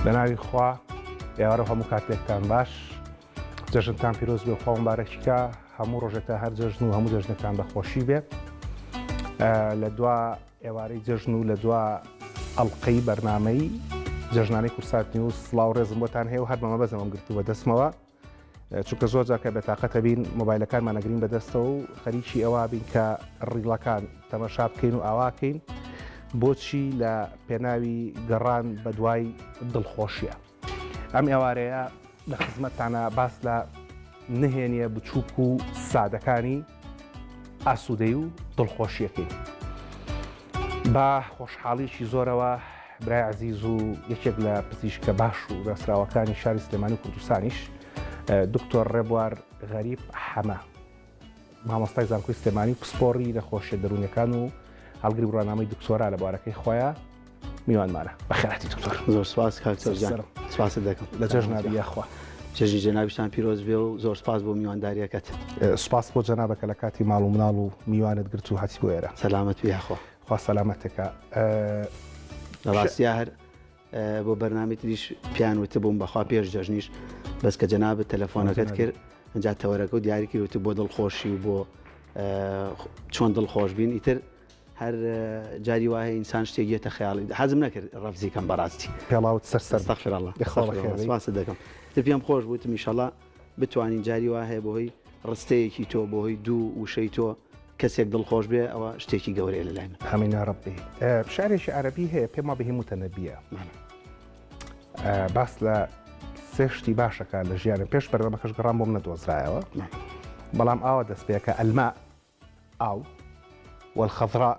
لەناوی خوا ئێوارە هەموو کاتێکتان باش جەژنتان پیرۆز بێ خوا مبارەکیکە هەموو ڕۆژێکە هەر جەژن و هەموو جەژنەکان بەخۆشی بێ لە دوا ئێوارەی جەژن و لە دوا ئەڵقەی بەرنامەی جەژنانەی کورسات نیوز سڵاو ڕێزم بۆتان هەیە و هەر بەمە بەزەمەم گرتووە دەستمەوە چونکە زۆر جاکە بێتاقەتە بین مۆبایلەکانمان نەگرین بەدەستەوە و خەریکی ئەوە بین کە ڕیڵەکان تەمەشا بکەین و ئاواکەین بۆچی لە پێناوی گەڕان بە دوای دڵخۆشیە ئەم ئێوارەیە لە خزمەتتانە باس لە نهێنیە بچووک و سادەکانی ئاسوودەی و دڵخۆشیەکەی با خۆشحاڵیشی زۆرەوە برای عزیز و یەکێک لە پزیشکە باش و ڕێسراوەکانی شاری سلێمانی و کوردستانیش دکتۆر ڕێبوار غەریب حەمە مامۆستای زانکۆی سلێمانی و پسپۆڕی نەخۆشیە دەروونیەکان و هەڵگری بڕوانامەی دکتۆرا لە بوارەکەی خۆیان میوانمانە بەخێراتی دکتۆر. زۆر سپاس کاکتۆرجان، سپاست دەکەم لە جەژنابی یاخوا جەژنی جەنابیشتان پیرۆز بێ و زۆر سپاس بۆ میوانداریەکەت. سپاس بۆ جەنابەکە لە کاتی ماڵ و مناڵ و میوانت گرت و هاتی بۆ ئێرە. سەلامەت بێ یاخوا. خوا سەلامەتێکە. لە ڕاستیا هەر بۆ بەرنامەی تریش پیان وتە بووم بەخوا پێش جەژنیش بەس کە جەنابەت تەلەفۆنەکەت کرد ئەنجا تەوەرەکە و دیاری کردوتە بۆ دڵخۆشی و بۆ چۆن دڵخۆش بین ئیتر هەر جاری وایە ئینسان شتێک یێتە خەیاڵی حەزم نەکرد ڕەفزیکەم بەڕاستی پێڵاوت سەر ئەستەغفیرڵڵا سپاس دەکەم. تر پێم خۆش بووتم ئینشەڵڵا بتوانین جاری وا هەیە بۆ هۆی ڕستەیەکی تۆ بۆ هۆی دوو وشەی تۆ کەسێک دڵخۆش بێ ئەوە شتێکی گەورەیە لەلای من. ئامین یا ڕەبی. شارێکی عەرەبی هەیە پێم وابێ هەموو متەنەبیە باس لە سێ شتی باشەکە لە ژیانم پێش بەرنامەکەش گەڕام بۆم نەدۆزرایەوە بەڵام ئاوا دەست پێ کە ئەلما ئاو والخضراء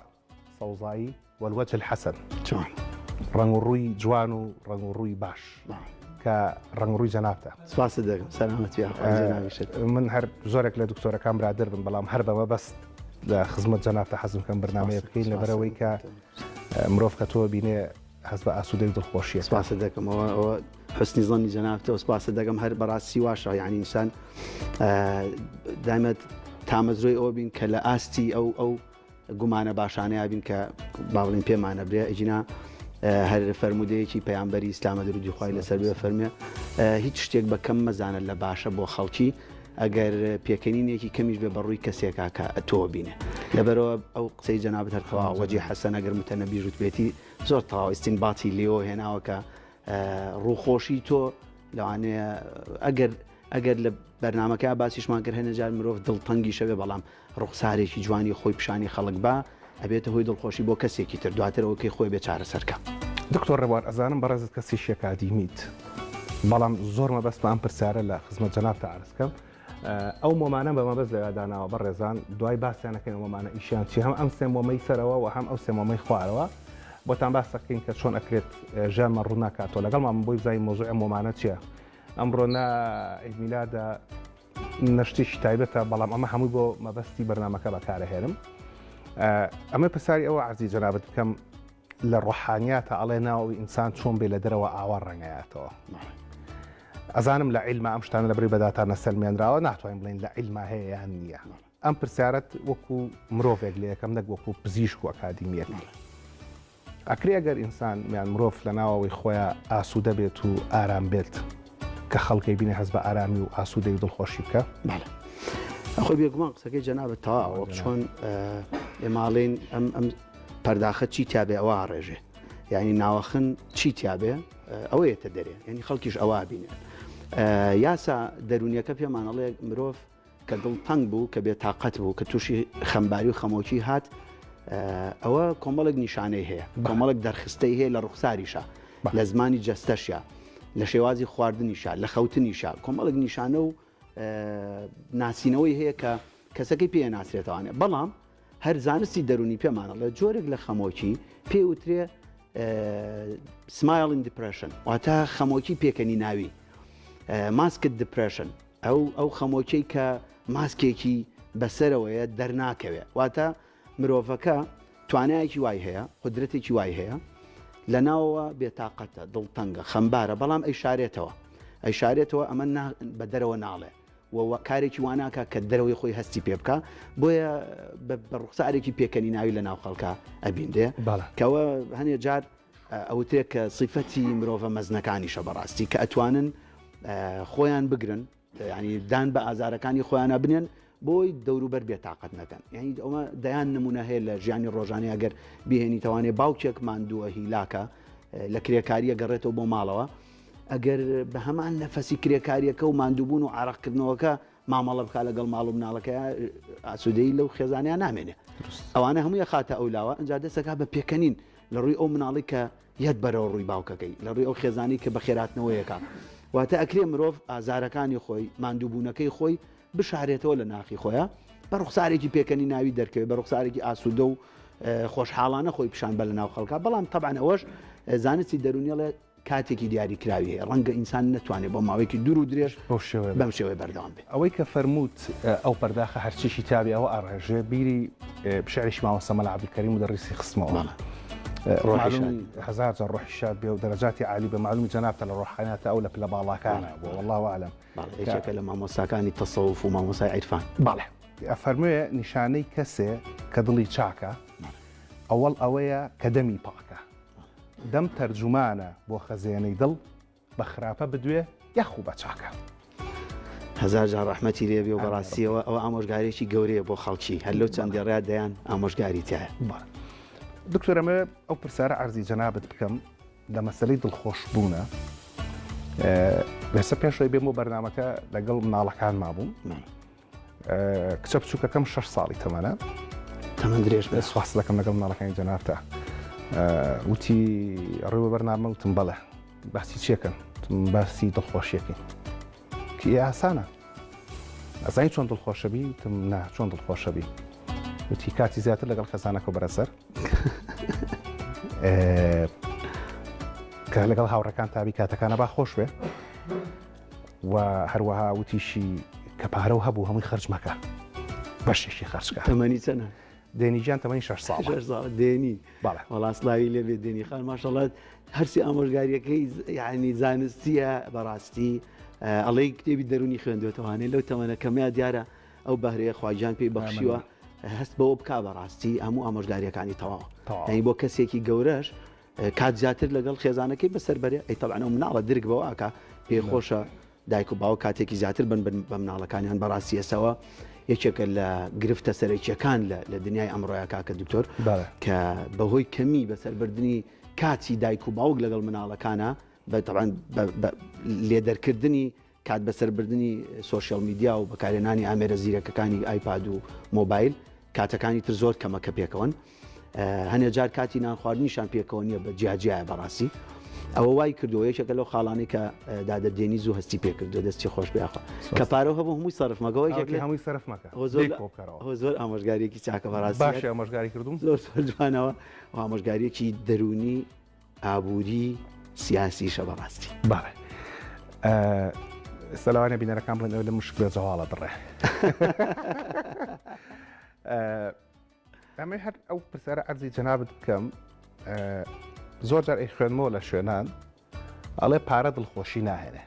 سەوزایی والوجه الحەسەن ڕەنگ و ڕووی جوان و ڕەنگ و ڕووی باش کە ڕەنگ و ڕووی جەنابتە. سپاس دەکەم سەلامەت یاخوا. من هەر زۆرێک لە دکتۆرەکان برادر بن بەڵام هەر بەمە بەست لە خزمەت جەنابتە حەزم کەم بەرنامەیە بکەین لەبەرەوەی کە مرۆڤ کە تۆ بینێ هەست بە ئاسوودەی دڵخۆشیە. سپاس دەکەم ئەوە حسنی زەنی جەنابتەوە سپاس دەکەم هەر بەڕاستی واشە یعنی ئینسان دایمەت تامەزرۆی ئەوە بین کە لە ئاستی ئەو گومانە باشانەیە بین کە باڵین پێمانە برێ ئەجینا هەر فەرمودەیەکی پەیامبەری ئیسلامە درودی خوای لەسەر بێ فەرمێ هیچ شتێک بە کەم مەزانە لە باشە بۆ خەڵکی ئەگەر پێکەنینێکی کەمیش بێ بەڕووی کەسێکا کە تۆ بینێ لەبەرەوە ئەو قسەی جەنابەت هەرخەوا وەجی حەسەن ئەگەر متەنەبی ژوت بێتی زۆر تەواو ئیستینباتی لێەوە هێناوە کە ڕووخۆشی تۆ لەوانەیە ئەگەر لە بەرنمەکە باسیشمان کرد هەنەجار مرۆڤ دڵتەنگی شەوێ بەڵام ڕوخسارێکی جوانی خۆی پیشانی خەڵک بە ئەبێتە هۆی دڵخۆشی بۆ کەسێکی تر دواترەوەکەی خۆی بێ چارەسەرکە. دکتۆر ڕێبوار ئەزانم بەڕێزت کەسی شێکادیمیت بەڵام زۆرمە بەست بە ئەم پرسیارە لە خزمەت جەنابتە عەرزکەم ئەو مۆمانە بەمە بەس لەواداناوە بەڕێزان دوای باسییانەکەی مۆمانە ئیشیان چی هەم ئەم سێ مۆمەی سەرەوە و هەم ئەو سێ مۆمەی خوارەوە بۆتان باس دەکەین کە چۆن ئەکرێت ژیانمان ڕوو ناکاتەوە لەگەڵمان بۆی بزانین مۆزوعی مۆمانە چییە. ئەمڕۆ عیدمیلادە نەشتێکی تایبەتە بەڵام ئەمە هەمووی بۆ مەبەستی بەرنامەکە بەکارەهێنم. ئەمە پرسیاری ئەوە عەزیز جەنابەت بکەم لە ڕۆحانیاتە ئەڵێ ناوی ئینسان چۆن بێ لە دەرەوە ئاوا ڕەنگایەتەوە. ئەزانم لە عیلما ئەم شتانە لەبەری بەداتانە سەلمێنراوە ناتوانین بڵین لە عیلما هەیە یان نییە. ئەم پرسیارەت وەکو مرۆڤێک لە یەکەم نەک وەکو پزیشک و ئەکادیمیەک ئەکرێ ئەگەر ئینسان میان مرۆڤ لە ناوەوەی خۆیان ئاسوودە بێت و ئارام بێت کە خەڵکی بینێ هەست بە ئارامی و ئاسوودەی و دڵخۆشی بکە. خۆی بێگومان قسەکەی جەنابەت تەواوە چۆن ئێماڵین ئەم پەرداخە چی تیابێ ئەوە ڕێژێ یعنی ناوەخن چی تیابێ ئەوەیەتە دەرێ ینی خەڵکیش ئەوە بینێ یاسا دەرونیەکە پێمانەڵێ مرۆڤ کە دڵتەنگ بوو کە بێتاقەت بوو کە تووشی خەمباری و خەمۆکی هات ئەوە کۆمەڵک نیشانەی هەیە کۆمەڵک دەرخستەی هەیە لە ڕوخساریشە لە زمانی جەستەشە لە شێوازی خواردنیشە لە خەوتنیشە کۆمەڵک نیشانە و ناسینەوەی هەیە کە کەسەکەی پێ ناسرێتەوانێت بەڵام هەر زانستی دەرونی پێمانەڵێ جۆرێک لە خەمۆکی پێوترێ سمایلین دیپرشن واتە خەمۆکی پێکەنی ناوی ماسکت دیپرشن ئەو خەمۆکەی کە ماسکێکی بەسەرەوەیە دەرناکەوێت واتە مرۆڤەکە توانایەکی وای هەیە قدرەتێکی وای هەیە لە ناوەوە بێتاقەتە دڵتەنگە خەمبارە بەڵام ئەیشارێتەوە ئەمە بە دەرەوە ناڵێ و کارێکی واناکە کە دەرەوەی خۆی هەستی پێ بکە بۆیە بە ڕوخسارێکی پێکەنی ناوی لە ناو خەڵکە ئەبیندێ کەەوە هەنێ جار ئەوترێک کە صیفەتی مرۆڤە مەزنەکانیشە بەڕاستی کە ئەتوانن خۆیان بگرن ینی دان بە ئازارەکانی خۆیانە بنێن بۆی دەوروبەر بێتاقەت نەکەن یعنی ئەومە دەیان نمونە هەیە لە ژیانی ڕۆژانەی ئەگەر بهێنی توانێ باوکێک ماندووە هیلاکە لە کرێکاریە گەڕێتەوە بۆ ماڵەوە ئەگەر بە هەمان نەفەسی کرێکاریەکە و ماندووبوون و عراقکردنەوەکە مامەڵە بکە لەگەڵ ماڵ و مناڵەکە ئاسوودەی لەو خێزانیان نامێنێ ئەوانە هەمووی خاتە ئەولاوە ئەنجا دەسەکە بە پێکەنین لە ڕووی ئەو مناڵی کە یەت بەرەوە ڕووی باوکەکەی لە ڕووی ئەو خێزانی کە بە خێراتنەوەیەکە واتە ئەکرێ مرۆڤ ئازارەکانی خۆی ماندووبوونەکەی خۆی بشارێتەوە لە ناخی خۆیە بە ڕوخسارێکی پێکەنی ناوی دەرکەوێت بە ڕوخسارێکی ئاسوودە و خۆشحاڵانە خۆی پیشان بە لە ناو خەڵکە بەڵام طبعاً ئەوەش زانستی دەرونیڵێ کاتێکی دیاری کراوی هەیە ڕەنگە ئینسان نەتوانێت بۆ ماوەیەکی دوور و درێژ بەم شێوەیە بەردەوام بێت ئەوەی کە فەرمووت ئەو پەرداخە هەرچیشی تابی ئەوە ئەڕێژێ بیری شعریش ماوە سەمەڵ عەبدولکەریم و دەڕیسی خستمەوە هزار جار ڕۆحی شاد بێ و دەرەجاتی عالی بە معلومی جەنابتە لە ڕۆحانیاتە ئەو لە پلە باڵاکانە بۆ والله ئەعلەم یەکێکە لە مامۆستاکانی تەسەوف و مامۆستای عیرفان بەڵێ ئەفەرموویە نیشانەی کەسێ کە دڵی چاکە ئەوەڵ ئەوەیە کە دەمی پاکە دەم تەرجومانە بۆ خەزێنەی دڵ بە خراپە بدوێ یەخوو بە چاکە هزار جار ڕەحمەتی لێبێ و بەڕاستیەوە ئەوە ئامۆژگارێکی گەورەیە بۆ خەڵکی هەر لەو چەندی ڕێات دەیان ئامۆژگاری تایە دکتۆر ئەمە ئەو پرسیارە عەرزی جەنابەت بکەم لە مەسەلەی دڵخۆشبوونە لەسەر پێشەوەی بێم و بەرنامەکە لەگەڵ مناڵەکان مابووم کچە بچووکەکەم 6 ساڵی تەمەنە تەمەن درێژ بێ سواس دەکەم لەگەڵ مناڵەکانی جەنابتە وتی ڕێوە بەرنامە وتم بەڵێ باسی چێکن باسی دڵخۆشیەکەی کە ئاسانە ئەزانی چۆن دڵخۆشەبی وتم نا چۆن دڵخۆشەبی وتی کاتی زیاتر لەگەڵ خەزانەکە بەرەسەر کە لەگەڵ هاوڕەکان تابی کاتەکانە با خۆش بێ و هەروەها وتیشی کە پارە و هەبوو هەمووی خەرج مەکە بەشێکی خەرجکە تەمەنی چەنە دێنیجان تەمەنی 6 ساڵ دێنی بەڵێ وەڵاسلاوی لێ بێ دێنی خان ماشەڵات هەرسی ئامۆژگاریەکەی یعنی زانستیە بەڕاستی ئەڵەی کتێبی دەرونی خوێندوێتەوانێت لەو تەمەنە کەمیا دیارە ئەو بەهرەیە خواجان پێی بەخشیوە هەست بەوە بکا بەڕاستی هەموو ئامۆژگاریەکانی تەواو یعنی بۆ کەسێکی گەورەش کات زیاتر لەگەڵ خێزانەکەی بەسەر بەرێ ئەی تەبعاً ئەو مناڵە درک بەوە ئاکا پێخۆشە دایک و باوە کاتێکی زیاتر بن بە مناڵەکانیان بەڕاستی ئێسەوە یەکێکە لە گرفتە سەرەکیەکان لە دنیای ئەمڕۆیە کاکە دکتۆر کە بەهۆی کەمی بەسەربردننی کاتی دایک و باوک لەگەڵ مناڵەکانە طبعاً لێدەرکردنی کات بەسەربردننی سۆشیال میدیا و بەکارێنانی ئامێرە زیرەکەکانی ئایپاد و مۆبایل کاتەکانی تر زۆر کەمەکە پێکەوەن هەنێ جار کاتی نان خواردنیشان پێکەوە نیە بە جیاجیایە بەڕاستی ئەوە وای کردو یەکێکە لەو خاڵانی کە دادەدێنی زوو هەستی پێکردو دەستی خۆش بێخوا کە پارە هەبوو هەمووی سەرفمەکەەوە هەمووی سەرفمەکە زۆر ئامۆژگارێکی چاکە بەڕاستی باش ئامۆژگاری کردوم زۆر جوانەوە ئامۆژگارێکی دەرونی ئابووری سیاسیشە بەڕاستی باڵێ سەلاوانە بینەرەکان بڵێن ئەوە لە مشک بێ جەواڵە بڕێ ئەمە هەر ئەو پرسیارە عەرزی جەنابەت بکەم زۆر جار ئەی خوێنمەوە لە شوێنان ئەڵێ پارە دڵخۆشی ناهێنێ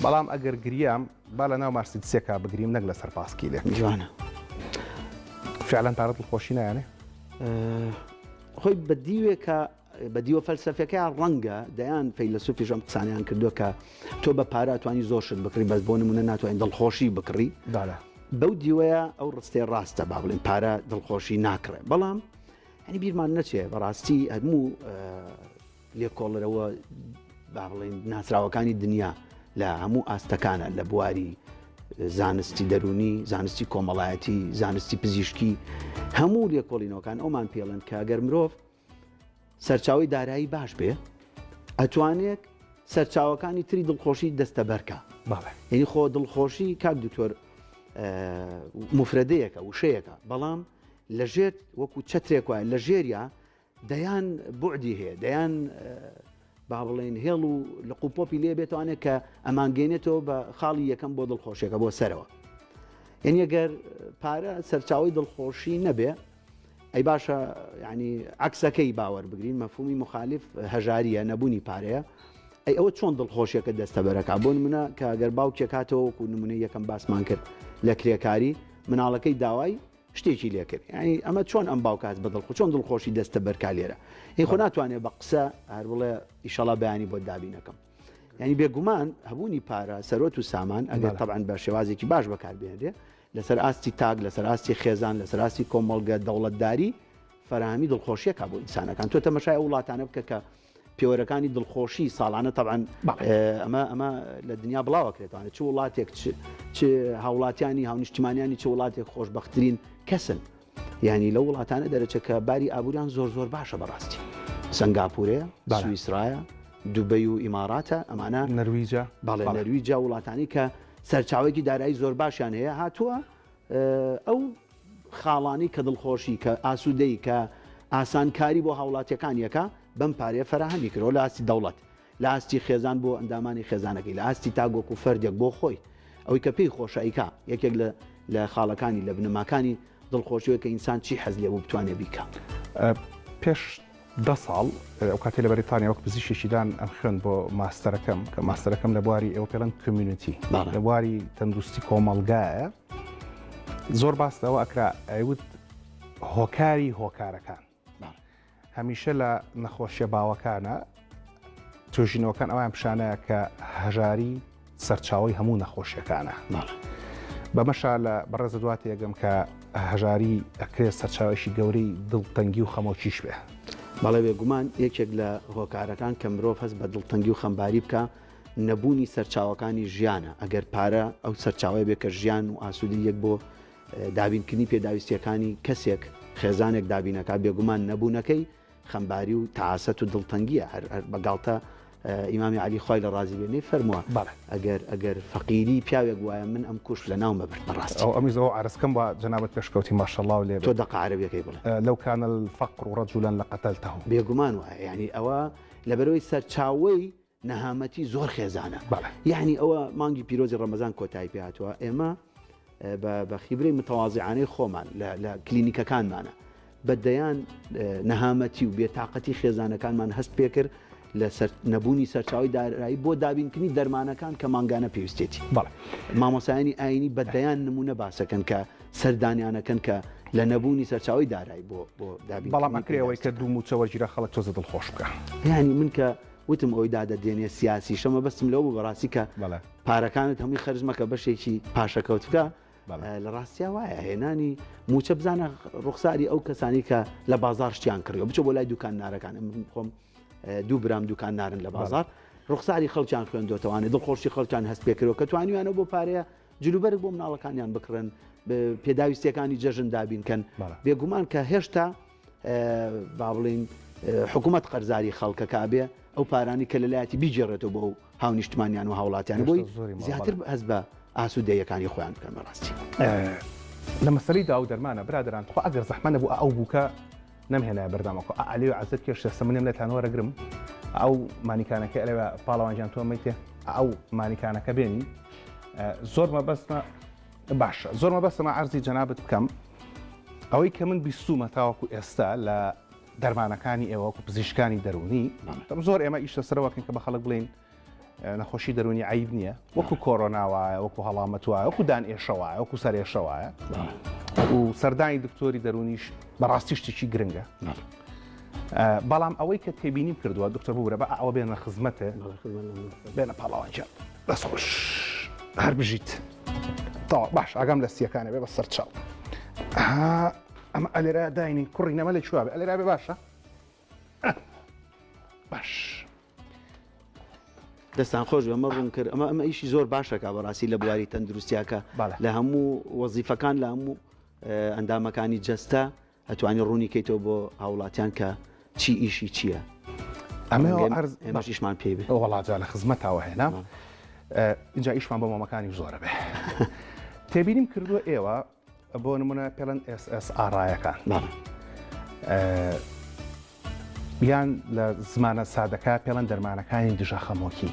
بەڵام ئەگەر گریام با لە ناو مارسی سێکا بگریم نەک لە سەر پاسکی لێ جوانە فعلەن پارە دڵخۆشی نایێنێ خۆی بەدیوێکە بەدیوە فەلسەفەکەی ڕەنگە دەیان فەیلسوفیش ئەم قسانیان کردووە کە تۆ بە پارە توانی زۆر شت بکڕی بەس بۆ نمونە ناتوانین دڵخۆشی بکڕی بەو دیوەیە ئەو ڕستەی ڕاستە با بڵێن پارە دڵخۆشی ناکڕێ بەڵام هەنی بیرمان نەچێ بەڕاستی هەموو لێکۆڵەرەوە با بڵێن ناسراوەکانی دنیا لە هەموو ئاستەکانە لە بواری زانستی دەرونی زانستی کۆمەڵایەتی زانستی پزیشکی هەموو لێکۆڵینەوەکان ئەومان پێڵێن کە ئەگەر مرۆڤ سەرچاوی دارایی باش بێ ئەتوانێت سەرچاوەکانی تری دڵخۆشی دەستە بەرکە یعنی خۆ دڵخۆشی کاک دکتۆر مفرەدەیەکە وشەیەکە بەڵام لەژێر وەکو چەترێک وایە لە ژێریا دەیان بوعدی هەیە دەیان با بڵێن هێڵ و لە قوپۆپی لێ بێتوانێت کە ئەمانگەێنێتەوە بە خاڵی یەکەم بۆ دڵخۆشیەکە بۆ سەرەوە یعنی ئەگەر پارە سەرچاوی دڵخۆشی نەبێ ئەی باشە ینی عکسەکەی باوەڕ بگرین مەفهومی مخالف هەژاریە نەبوونی پارەیە ئەی ئەوە چۆن دڵخۆشیەکە دەستە بەرەکە بۆ نمونە کە ئەگەر باوکێک هاتەوە وەکو نمونەی یەکەم باسمان کرد لە کرێکاری مناڵەکەی داوای شتێکی لێ کرد ینی ئەمە چۆن ئەم باوکات بەدڵ چۆن دڵخۆشی دەستە بەرکا لێرە هی خۆ ناتوانێت بە قسە هەر بڵێ ئیشەڵا بەیانی بۆ دابینەکەم ینی بێگومان هەبوونی پارە سەرۆت و سامان ئەگەر طبعاً بە شێوازێکی باش بەکاربێنرێ لەسەر ئاستی تاگ لەسەر ئاستی خێزان لەسەر ئاستی کۆمەڵگە دەوڵەتداری فراهەمی دڵخۆشیەکە بۆ ئینسانەکان تۆ تەمەشای وڵاتانە بکە کە پێوەرەکانی دڵخۆشی ساڵانە طبعاً ئەمە لە دنیا بڵاوەکرێتوانێت چ وڵاتێک چ هاوڵاتیانی هاونیشتیمانیانی چ وڵاتێک خۆشبەختترین کەسن ینی لە وڵاتانە دەرەچەکە باری ئابوووریان زۆر باشە بەڕاستی سنگاپورەیە سوئیسرایە دوبەی و ئیماراتە ئەمانە نەرویجە باڵێ نەرویجا وڵاتانی کە سەرچاوێکی دارایی زۆر باشیان هەیە هاتووە ئەو خاڵانی کە دڵخۆشی کە ئاسوودەی کە ئاسانکاری بۆ هاوڵاتیەکانیەکە بەم پارێ فراهەمی کردەوە لە ئاستی دەوڵەت لە ئاستی خێزان بۆ ئەندامانی خێزانەکەی لە ئاستی تاگۆک و فەردێک بۆ خۆی ئەوەی کە پێی خۆشاییکا یەکێک لە خاڵەکانی لە بنەماکانی دڵخۆشیەوە کە ئینسان چی حەز لێ بوو بتوانێت بیکە پێش 10 ساڵ ئەو کاتێ لە بەریتانیا وەک پزیشکیدان ئەم خوێن بۆ ماستەرەکەم کە ماستەرەکەم لە بواری ئێوە پێڵەن کمیونیتی لە بواری تەندروستی کۆمەڵگایە زۆر باستەوە ئەکرا ئەیوت هۆکاری هۆکارەکان هەمیشە لە نەخۆشیە باوەکانە توێژینەوەکان ئەوان پیشانەیە کە هەژاری سەرچاوی هەموو نەخۆشیەکانە بەمەشا لە بەڕێزە دواتە یەگەم کە هەژاری ئەکرێت سەرچاوێکی گەورەی دڵتەنگی و خەمۆکیش بێ بەڵێ بێگومان یەکێک لە هۆکارەکان کە مرۆڤ هەست بە دڵتەنگی و خەمباری بکە نەبوونی سەرچاوەکانی ژیانە ئەگەر پارە ئەو سەرچاوی بێ کە ژیان و ئاسوودی یەک بۆ دابینکردنی پێداویستیەکانی کەسێک خێزانێک دابینەکە بێگومان نەبوونەکەی خەمباری و تەعاسەت و دڵتەنگیە هەر بەگاڵتە ئیمامی علی خوای لە ڕازی بێنەی فەرمووە ئەگەر فەقیری پیاوێک وایە من ئەم کوش لە ناو مەبرد بەڕاستی ئەو ئەمیزەوە عرسکەم بە جەنابەت پێشکەوتی ماشەڵڵا و لێ تۆ دەقە عەرەبیەکەی بڵێ لەو کان الفەقر رەجولا لقتلته بێگومان وایە یعنی ئەوە لەبەرەوەی سەرچاوەی نەهامەتی زۆر خێزانە یعنی ئەوە مانگی پیرۆزی ڕەمەزان کۆتایی پێ هاتووە ئێمە بە خیبرەی متەواضعانەی خۆمان لە کلینیکەکانمانە بەدەیان نەهامەتی و بێتاقەتی خێزانەکانمان هەست پێکرد لە نەبوونی سەرچاوی دارایی بۆ دابینکردنی دەرمانەکان کە مانگانە پێویستێتی مامۆسایانی ئاینی بەدەیان نمونە باسەکەن کە سەردانیانەکەن کە لە نەبوونی سەرچاوی دارایی بۆ دابین بەڵام ئەکرێەوەی کە دوو موچەوە ژیرە خەڵک تۆزە دڵخۆش بکە یعنی من کە وتم ئەوی دادەدێنێ سیاسی شەمە بەستم لەو بوو بەڕاستی کە پارەکانت هەمووی خەرجمەکە بەشێکی پاشەکەوت بکە لە ڕاستیا وایە هێنانی موچە بزانە ڕوخساری ئەو کەسانی کە لە بازار شتیان کڕیەوە بچۆ بۆ لای دوکان نارەکان من خۆم دوو برام دوکان نارن لە بازار ڕوخساری خەڵکیان خوێندۆتەوانێ دڵخۆشی خەڵکیان هەست پێکردەوە کە توانیوانە بۆ پارەیە جلوبەرگ بۆ مناڵەکانیان بکڕن پێداویستیەکانی جەژن دابینکەن بێگومان کە هێشتا با بڵین حکوومەت قەرزاری خەڵکەکە بێ ئەو پارانی کە لەلایەتی بیجێڕێتەوە بۆ هاونیشتمانیان و هاوڵاتیان بۆی زیاتر هەست بە ئاسوودەیەکانی خۆیان بکەن بەڕاستی لە مەسەلەی داو دەرمانە برادران خۆ ئەگەر زەحمە نەبوو ئەو بووکە نەمهێنایە بەردەمەکە ئەلێ عەزت کێشتە منێم لە تانوەرەگرم ئەو مانیکانەکە ئەلێوە پاڵەوانجان تۆ مەیتێ ئەو مانیکانەکە بێنی زۆر مەبەستمە باشە زۆر مەبەستمە عەرزی جەنابەت بکەم ئەوەی کە من بیستومە تاوەکو ئێستا لە دەرمانەکانی ئێوەکو پزیشکانی دەرونی زۆر ئێمە ئیشتە سەرەوەکەن کە بە خەڵک بڵین نەخۆشی دەرونی عیب نییە وەکو کۆرۆنا وایە وەکو هەڵامەت وایە وەکو دان ئێشە وایە وەکو سەر ئێشە وایە و سەردانی دکتۆری دەرونیش بەڕاستی شتێکی گرنگە بەڵام ئەوەی کە تێبینیم کردووە دکتۆر بوورە بە ئەوە بێنە خزمەتێ بێنە پاڵاوانجان دەست خۆش هەر بژیت باش ئاگام لە سیەکانە بێ بە سەر چاو ئەمە ئەلێرا داینین کوڕی نەمە لە چوابێ ئەلێرا بێ باشە باش دەستان خۆش ئەمە ڕوون کرد ئەمە ئیشی زۆر باشەکە بەڕاستی لە بواری تەندروستیاکە لە هەموو وەزیفەکان لە هەموو ئەندامەکانی جەستە ئەتوانی ڕوونی کەیتەوە بۆ هاوڵاتیان کە چی ئیشی چییە ئێمەشیشمان پێ بێ وەڵاجا لە خزمەتاوە هێنا اینجا ئیشمان بۆ مامەکانی زۆرە بێ تێبینیم کردووە ئێوە بۆ نمونە پێڵەن SSRI-یەکان یان لە زمانە سادەکە پێڵەن دەرمانەکانی دژە خەمۆکی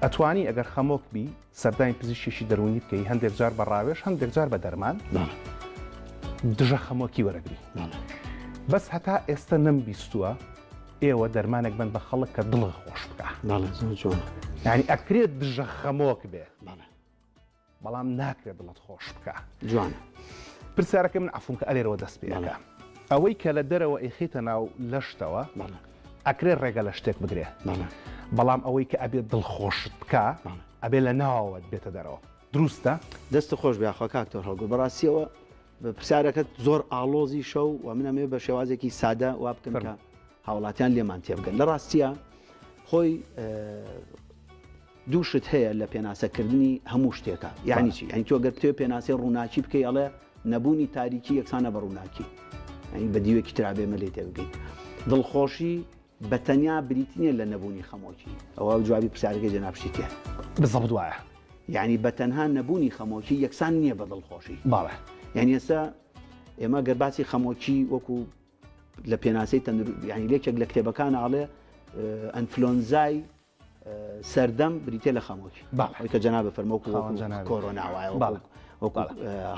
ئەتوانی ئەگەر خەمۆک بی سەردانی پزیشکیشی دەرونی بکەی هەندێک جار بە ڕاوێش هەندێک جار بە دەرمان دژە خەمۆکی وەرەگری بەس هەتا ئێستا نەمبیستووە ئێوە دەرمانێک بن بە خەڵک کە دڵ خۆش بکە یعنی ئەکرێت دژە خەمۆک بێ بەڵام ناکرێت دڵت خۆش بکە جوانە پرسیارەکە من عفونکە ئەلێرەوە دەست پێەکە ئەوەی کە لە دەرەوە ئەیخیتە ناو لەشتەوە ئەکرێ ڕێگە لە شتێک بگرێ بەڵام ئەوەی کە ئەبێت دڵخۆشت بکە ئەبێ لە ناوەوە بێتە دەرەوە دروستە دەست خۆش بێخوا کاکتۆر هەڵگوڕ بەڕاستیەوە پرسیارەکەت زۆر ئاڵۆزی شەو و منەمێ بە شێوازێکی سادە وا بکەم کە هاوڵاتیان لێمان تێبگەن لە ڕاستیە خۆی دووشت هەیە لە پێناسەکردنی هەموو شتێکە یعنی چی ئەنی تۆ گەر توێ پێناسی ڕووناکی بکەی ئەڵێ نەبوونی تاریکی یەکسانە بە ڕووناکی ئەنی بە دیوێکی ترابێ مەلێ تێبگەیت دڵخۆشی بە تەنیا بریتینە لە نەبوونی خەمۆکی ئەوە جوابی پرسیارەکەی جەنابشتی تێ بزەبت وایە یعنی بە تەنها نەبوونی خەمۆکی یەکسان نییە بە دڵخۆشی باڵێ یعنی ئێستا ئێمە گەرباسی خەمۆکی وەکو لە پێناسەی ینی لێکێک لە کتێبەکان ئاڵێ ئەنفلۆنزای سەردەم بریتێ لە خەمۆکی کە جەنابە فەرمۆکو کۆرۆناوایە وەکو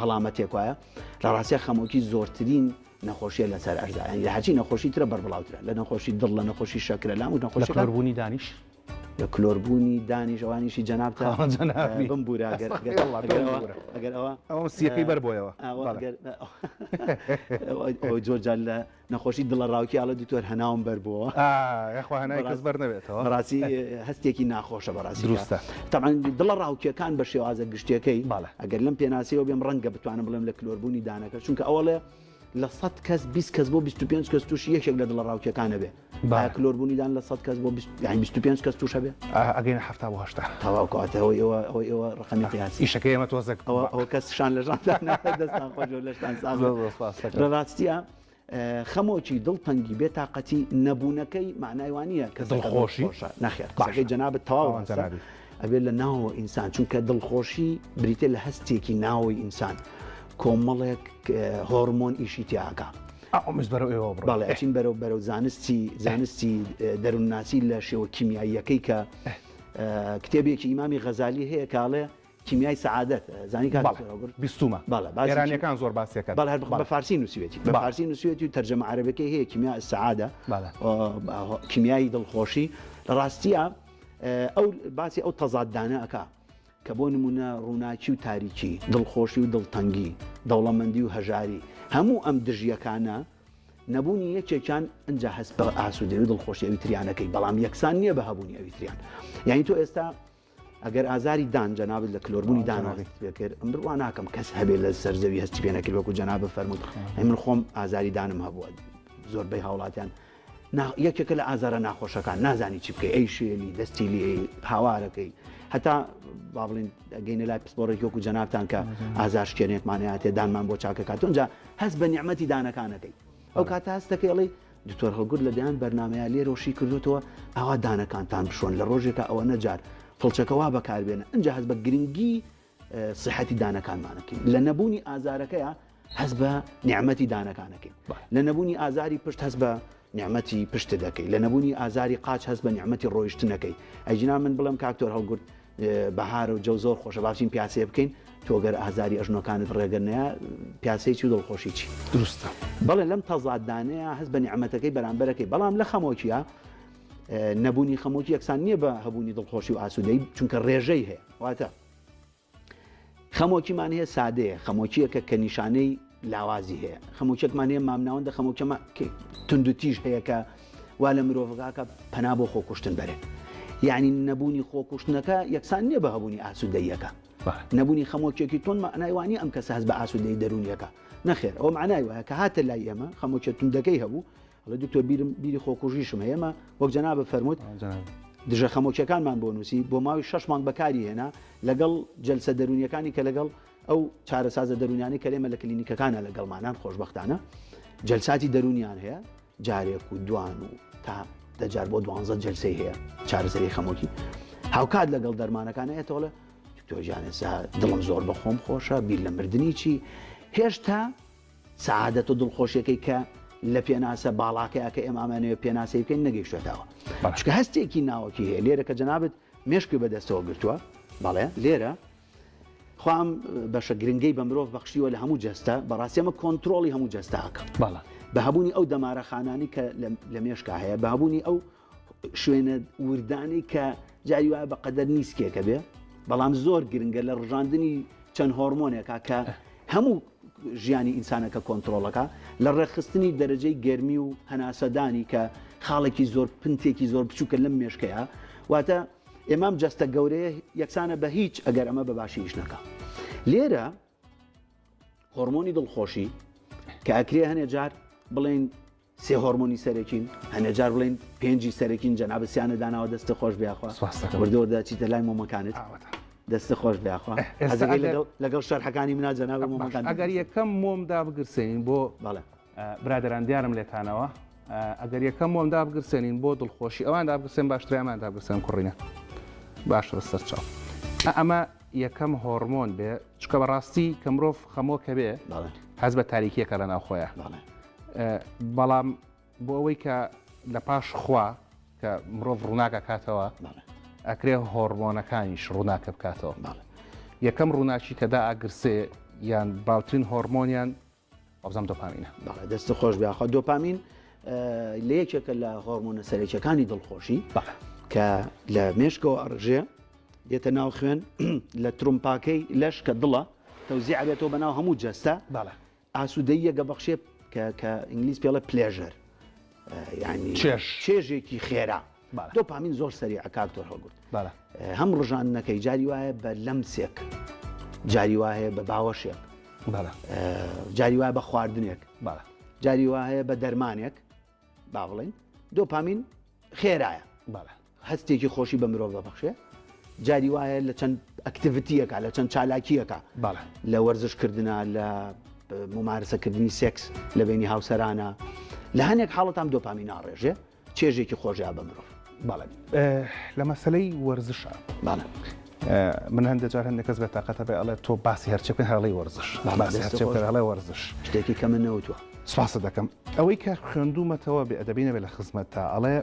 هەڵامەتێک وایە لە ڕاستیە خەمۆکی زۆرترین نەخۆشیە لەسەر ئەرزا ینی لە هەرچی نەخۆشی ترە بەربڵاوترە لە نەخۆشی دڵ لە نەخۆشی شەکرە لام و نەخۆشی کلۆربوونی دانیش لە کلۆربوونی دانیش ئەوانیشی جەنابتە بمبورە ئەگەر ئەوە سیەکەی بەر بۆیەوە زۆر جار لە نەخۆشی دڵە ڕاوکی ئاڵە دوتۆر هەناوم بەر بووە هەنای کەس بەر نەبێتەوە ڕاستی هەستێکی ناخۆشە بەڕاستی دروستە تەمان دڵە ڕاوکیەکان بە شێوازە گشتەکەی ئەگەر لەم پێناسیەوە بێم ڕەنگە بتوانم بڵێم لە کلۆربوونی دانەکە چونکە ئەوڵێ لە 100 کەس 20 کەس بۆ 25 کەس تووشی یەکێک لە دڵە ڕاوکیەکانە بێ کلۆربوونیدان لە 100 کەس بۆ 25 کەس تووشە بێ ئەگەینە 70 تەواوکاتەوە ئێوە ڕقەمی قیاسی ئیشەکەی ئێمە تۆزێک ئەوە کەسشان لە ژان دەستان خۆش لەشتان ڕاستیە خەمۆکی دڵتەنگی بێتاقەتی نەبوونەکەی معنای وانە کە دڵخۆشی نەخێر قسەکەی جەنابەت تەواو ئەبێت لە ناوە ئینسان چونکە دڵخۆشی بریتێ لە هەستێکی ناوەی ئینسان کۆمەڵێک هۆرمۆن ئیشی تیاکە بەڵێ ئەچین بەرەو زانستی دەروونناسی لە شێوە کیمیاییەکەی کە کتێبێکی ئیمامی غەزالی هەیە کاڵێ کیمیای سەعادەت زانی بیستومە ئێرانیەکان زۆر باسیەکە بە فارسی نووسێتی بە فارسی نووسێتی و تەرجەمە عەرەبەکەی هەیە کیمیای سەعادە کیمیایی دڵخۆشی لە ڕاستیە ئەو باسی ئەو تەزادانە ئەکا کە بۆ نمونە ڕووناکی و تاریکی دڵخۆشی و دڵتەنگی دەوڵەمەندی و هەژاری هەموو ئەم دژیەکانە نەبوونی یەکێکیان ئەنجا هەست بە ئاسوودەی و دڵخۆشی ئەوی تریانەکەی بەڵام یەکسان نییە بە هەبوونی ئەوی تریان یعنی تۆ ئێستا ئەگەر ئازاری دان جەنابەت لە کلۆربوونی دانەکرد ئەم بڕوا ناکەم کەس هەبێت لە سەرزەوی هەستی پێ نەکرد وەکو جەنابە فەرمووت من خۆم ئازاری دانم هەبووە زۆربەی هاوڵاتیان یەکێکە لە ئازارە ناخۆشەکان نازانی چی بکەی ئەی شوێنی دەستی لێ هاوارەکەی هەتا با بڵین گەینە لای پسپۆڕێک وەکو جەنابتان کە ئازار شکێنێکمانەیە تێ دانمان بۆ چاکەکات ئەنجا هەست بە نیعمەتی دانەکانەکەی ئەو کاتە هەستەکەی ئەڵێ دکتۆر هەڵگورد لە دەیان بەرنامەیە لێرۆشی کردوتەوە ئەوە دانەکانتان بشۆن لە ڕۆژێکە ئەوە نەجار فڵچەکەوا بەکاربێنە ئەنجا هەست بە گرنگی سیحەتی دانەکانمانەکەین لە نەبوونی ئازارەکەیە هەست بە نیعمەتی دانەکانەکەین لە نەبوونی ئازاری پشت هەست بە نیعمەتی پشت دەکەی لە نەبوونی ئازاری قاچ هەست بە نیعمەتی ڕۆیشتنەکەی ئەیجنا من بڵم کاکتۆر هەڵگورد بەهار و جەو زۆر خۆشە باشین پیاسێ بکەین تۆگەر ئازاری ئەژنۆکانت ڕێگەرنەیە پیاسەیەکی و دڵخۆشی چی دروستە بەڵێ لەم تەزادانەیە هەست بە نیعمەتەکەی بەرامبەرەکەی بەڵام لە خەمۆکیە نەبوونی خەمۆکی یەکسان نییە بە هەبوونی دڵخۆشی و ئاسوودەی چونکە ڕێژەی هەیە واتە خەمۆکیمان هەیە سادەیە خەمۆکیەکە کە نیشانەی لاوازی هەیە خەمۆکیەکمان هەیە مامناوەندە خەمۆکیمە تند و تیژ هەیە کە وا لە مرۆڤگاکە پەنا بۆ خۆکوشتن بەرێ یعنی نەبوونی خۆکوشتنەکە یەکسان نییە بە هەبوونی ئاسوودەیەکە نەبوونی خەمۆکیێکی تۆن معنای وانی ئەم کەسە هەست بە ئاسوودەی دەرونیەکە نەخێر ئەو معنای وایە کە هاتە لای ئێمە خەمۆکیە توندەکەی هەبوو هەڵە دکتۆر بیری خۆکوژیشم هەیەمە وەک جەنابە فەرمووت دژە خەمۆکیەکانمان بۆ نووسی بۆ ماوەی 6 مانگ بەکاری هێنا لەگەڵ جەلسە دەرونیەکانی کە لەگەڵ ئەو چارەسازە دەرونیانی کە لێمە لە کلینیکەکانە لەگەڵمانان خۆشبەختانە جەلساتی دەرونیان هەیە جارێک و دوان و تا دەجار بۆ 12 جەلسەی هەیە چارەسەری خەمۆکی هاوکات لەگەڵ دەرمانەکانە هەیەتەوە تۆژانێسا دڵم زۆر بە خۆم خۆشە بیر لە مردنی چی هێشتا سەعادەت و دڵخۆشیەکەی کە لە پێناسە باڵاکەیە کە ئێمامانەوە پێناسەی بکەین نەگەیشتێتەوە چکە هەستێکی ناوەکی هەیە لێرە کە جەنابەت مێشکی بەدەستەوە گرتووە بەڵێ لێرە خۆم بەشە گرنگەی بە مرۆڤ بەخشیوە لە هەموو جەستە بەڕاستیەمە کۆنتترۆلی هەموو جەستاکە بە هەبوونی ئەو دەمارەخانانی کە لە مێشکا هەیە بە هەبوونی ئەو شوێنە وردانی کە جاری وایە بەقەدەر نیسکێکە بێ بەڵام زۆر گرنگە لە ڕژاندنی چەند هۆرمۆنێکە کە هەموو ژیانی ئینسانەکە کۆنتترۆلەکە لە ڕێخستنی دەرەجەی گەرمی و هەناسەدانی کە خاڵێکی زۆر پنتێکی زۆر بچووکە لەم مێشکەیە واتە ئێمام جەستە گەورەیە یەکسانە بە هیچ ئەگەر ئەمە بە باشی ئیش نەکە لێرە هۆرمۆنی دڵخۆشی کە ئەکرێ هەنێ جار بڵێن سێ هۆرمۆنی سەرەکین هەنێ جار بڵێن پێنجی سەرەکین جەنابەسیانە داناوە دەستە خۆش بیاخوا وردەوەدا چیتە لای مۆمەکانت دەستە خۆش بیاخوا لەگەڵ شەرحەکانی منە جەنابە مۆمەکان ئەگەر یەکەم مۆمدا بگرسێنین بۆ برادران دیارم لێتانەوە ئەگەر یەکەم مۆمدا بگرسێنین بۆ دڵخۆشی ئەواندا بگرسێن باشتریاماندا بگرسێن کوڕینە باش سەر چاو ئەمە یەکەم هۆرمۆن بێ چکە بەڕاستی کە مرۆڤ خەمۆکە بێ حەز بە تاریکیەکە لە ناوخۆیە بەڵام بۆ ئەوەی کە لە پاش خوا کە مرۆڤ ڕووناکە کاتەوە ئەکرێ هۆرمۆنەکانیش ڕووناکە بکاتەوە یەکەم ڕووناچی کەدا ئاگرسێ یان باوترین هۆرمۆنیان ئەوزەم دۆپامینە دەستە خۆش بیاخوا دۆپامین لە یەکێکە لە هۆرمۆنە سەرەکیەکانی دڵخۆشی کە لە مێشکەوە ئەڕژێ دێتە ناو خوێن لە ترومپاکەی لەش کە دڵە تەوزیع بێتەوە بەناو هەموو جەستە ئاسوودەیە گەبەخشێ کە ئینگلیز پێڵە پلێژەر یعنی چێژێکی خێرا دۆپامین زۆر سەریع کاکتۆر هەڵگورت هەم ڕژانەکەی جاری وایە بە لەمسێک جاری وایە بە باوەشێک جاری وایە بە خواردنێک جاری وایە بە دەرمانێک با بڵێن دۆپامین خێرایە هەستێکی خۆشی بە مرۆڤ دەبەخشێ جاری وایە لە چەند ئەکتیڤیتیەکە لە چەند چالاکیەکە لە وەرزشکردنە لە ممارسەکردنی سێکس لە بینی هاوسەرانە لە هەنێک حاڵەتام دۆپامین ئاڕێژێ چێژێکی خۆشیە بە مرۆڤ لە مەسلەی وەرزشە من هەندێک جار هەندێک کەس بێ تااقەتە بێ ئەڵێ تۆ باسی هەرچێ بکەن هەڵی وەرزش هەڵی وەرزش شتێکی کەمە نەوتووە سپاسە دەکەم ئەوەی کە خوێندومەتەوە بێ ئەدەبینە بێ لە خزمەت تا ئەڵێ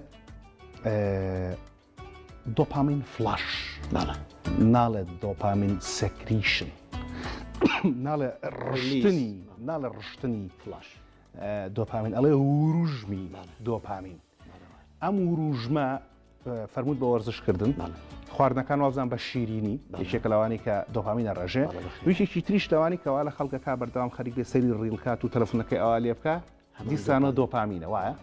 دۆپامین فلاش ناڵێت دۆپامین سەکریشن ناڵێ ڕشتنی فلاش دۆپامین ئەڵێ وروژمی دۆپامین ئەم وروژمە فەرمووت بە وەرزشکردن خواردنەکان وابزان بە شیرینی یەکێکە لەوانی کە دۆپامینە ڕێژێ ویشێکی تریش لەوانی کەوا لە خەڵکەکە بەردەوام خەریک بێ سەری ڕیلکات و تەلەفۆنەکەی ئەوا لێ بکە دیسانە دۆپامینە وایە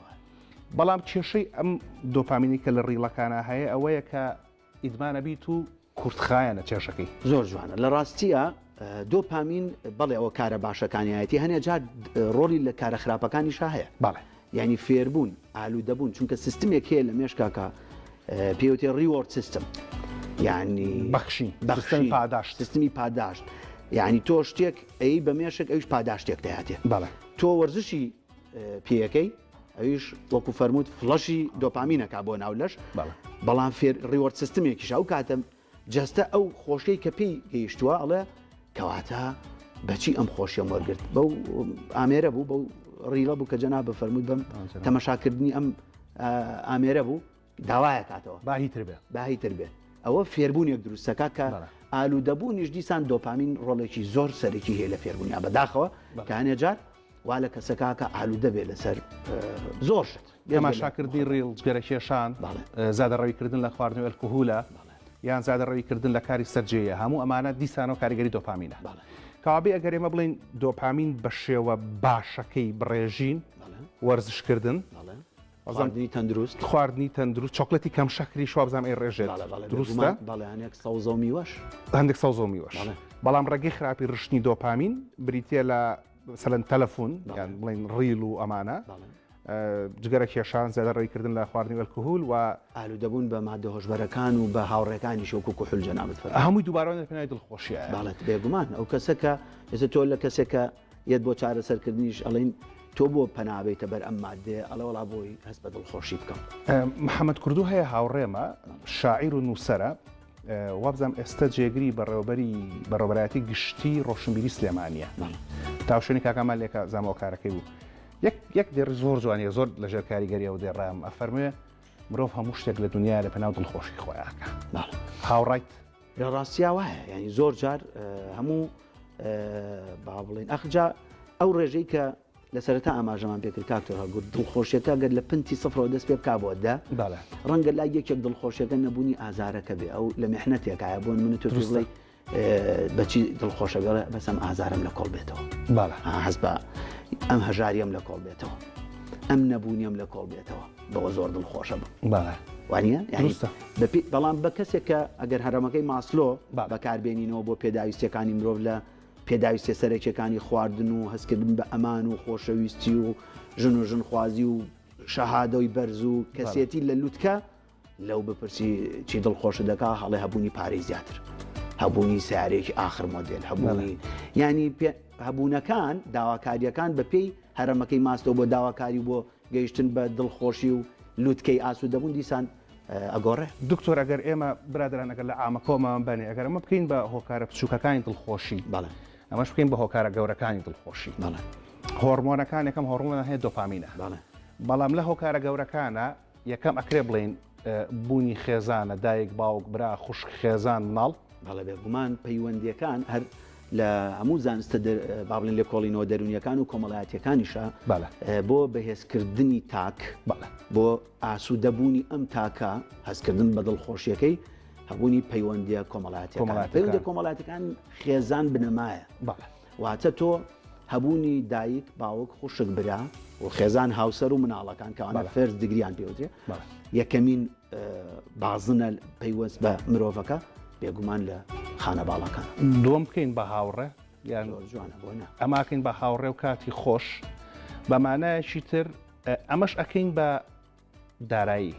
بەڵام کێشەی ئەم دۆپامینی کە لە ڕیلەکانە هەیە ئەوەیە کە ئیدمانە بیت و کورتخایەنە چێشەکەی زۆر جوانە لە ڕاستیە دۆپامین بەڵێ ئەوە کارە باشەکانیایەتی هەنێ جار ڕۆلی لە کارە خراپەکانیشا هەیە یعنی فێربوون ئالوودەبوون چونکە سیستمێک هەیە لە مێشکاکە پێوتێ ریوەرد سیستم یعنی بەخشی پاداشت سیستمی پاداشت یعنی تۆ شتێک ئەی بە مێشک ئەوش پاداشتێک دەهاتێ تۆ وەرزشی پێەکەی ئەویش وەکو فەرمووت فڵەشی دۆپامینەکە بۆ ناو لەش بەڵام ریوەرد سیستمێکیش ئەو کاتە جەستە ئەو خۆشەی کە پێی گەیشتووە ئەڵێ کەواتە بەچی ئەم خۆشیەم وەرگرت بەو ئامێرە بوو بەو ڕیلە بوو کە جەناب بفەرمووت بەم تەمەشاکردنی ئەم ئامێرە بوو داوایە کاتەوە باهیتر بێت ئەوە فێربوونێک دروستەکە کە ئالوودەبوونیش دیسان دۆپامین ڕۆڵێکی زۆر سەرێکی هەیە لە فێربوونیا بەداخەوە کە هەنێ جار وا لە کەسەکە ئالوودە بێت لەسەر زۆر شت تەماشاکردنی ڕیل جگەرە کێشان زیادەڕەویکردن لە خواردنەوە ئەلکۆهولە یان زیادەڕەویکردن لە کاری سەرجەیە هەموو ئەمانە دیسانەوە کاریگەری دۆپامینە کابێ ئەگەر ئێمە بڵین دۆپامین بە شێوە باشەکەی بڕێژین وەرزشکردن خواردنی تەندروست چۆکلەتی کەم شەکری شوابزانام ئەی ڕێژێت دروستە هەندێک سەوزە و میوەش بەڵام ڕێگەی خراپی ڕشتنی دۆپامین بریتە لە سەلەن تەلەفۆن یان بڵین ڕیل و ئەمانە جگەرە کێشان زیادەڕەویکردن لە خواردنی ئەلکۆهول و ئالوودەبوون بە مادە هۆشبەرەکان و بە هاوڕێکانی شەوکو کوحول جەنابەت هەمووی دووبارەوە پێناوی دڵخۆشیە باڵێت بێگومان ئەو کەسەکە ئێستا تۆ لە کەسێکە یەت بۆ چارەسەرکردنیش ئەڵین تۆ بۆ پەنابێتە بەر ئەم مادێ ئەڵە وڵا بۆی هەست بە دڵخۆشی بکەم محەممەد کوردو هەیە هاوڕێمە شاعیر و نووسەرە وابزانام ئێستا جێگری بەڕێوەبەرەتی گشتی ڕۆشنبیری سلێمانیە تاوشێنی کاکەمان لێکە زامەوە کارەکەی بوو یەک دێر زۆر جوانیە زۆر لەژێر کاریگەریەوە دێڕام ئەفەرموێ مرۆڤ هەموو شتێک لە دنیا لە پەناو دڵخۆشی خۆیاکە هاوڕایت لە ڕاستیا وایە ینی زۆر جار هەموو با بڵێن ئەخجا ئەو ڕێژەی کە لە سەرەتا ئاماژەمان پێکرد کاکتۆر هەڵگورت دڵخۆشیەکە گەر لە پنتی سەفرەوە دەست پێ بکا بۆدا ڕەنگە لای یەکێک دڵخۆشیەکە نەبوونی ئازارەکە بێ ئەو لە میحنەتێکایە بۆن من تۆ بڵێ بەچی دڵخۆشە بێڵێ بەسەم ئازارم لە کۆڵ بێتەوە حەز بە ئەم هەژاریم لە کۆڵ بێتەوە ئەم نەبوونیم لە کۆڵ بێتەوە بەوە زۆر دڵخۆشە بم وانە بەڵام بە کەسێک کە ئەگەر هەرەمەکەی ماسلۆ بەکاربێنینەوە بۆ پێداویستەکانی مرۆڤ لە پێداویستە سەرەکیەکانی خواردن و هەستکردن بە ئەمان و خۆشەویستی و ژن و ژنخوازی و شەهادەی بەرز و کەسێتی لە لووتکە لەو بپرسی چی دڵخۆشە دەکا هەڵێ هەبوونی پارەی زیاتر هەبوونی سیارێکی ئاخر مۆدێل هەبوونی ینی هەبوونەکان داواکاریەکان بە پێی هەرەمەکەی ماستەوە بۆ داواکاری بۆ گەیشتن بە دڵخۆشی و لووتکەی ئاسو دەبوون دیسان ئەگۆڕێ دکتۆر ئەگەر ئێمە برادران ئەگەر لە ئامەکۆمان بنێ ئەگەر ئەمە بکەین بە هۆکارە بچووکەکانی دڵخۆشی ئەمەش بکەین بە هۆکارە گەورەکانی دڵخۆشی هۆرمۆنەکان یەکەم هۆرمۆنە هەیە دۆپامینە بەڵام لە هۆکارە گەورەکانە یەکەم ئەکرێ بڵێن بوونی خێزانە دایک باوک برا خوشک خێزان مناڵ بەڵێ بێگومان پەیوەندیەکان هەر لە هەموو زانستە با بڵێن لێ کۆڵینەوە دەرونیەکان و کۆمەڵایەتیەکانیشە بۆ بەهێزکردنی تاک بۆ ئاسوودەبوونی ئەم تاکە هەستکردن بە دڵخۆشیەکەی هەبوونی پەیوەندیە کۆمەڵایەتەکان کۆمەڵایەتەکان خێزان بنەمایە واتە تۆ هەبوونی دایک باوک خوشک برا و خێزان هاوسەر و مناڵەکان کەوانە فێرز دگریان پێوتێ یەکەمین بازنە پەیوەست بە مرۆڤەکە بێگومان لە خانە باڵەکان دووەم بکەین بە هاوڕێ یان جوانە بۆنە ئەماکەین بە هاوڕێ و کاتی خۆش بەمانایەکی تر ئەمەش ئەکەین بە دارایی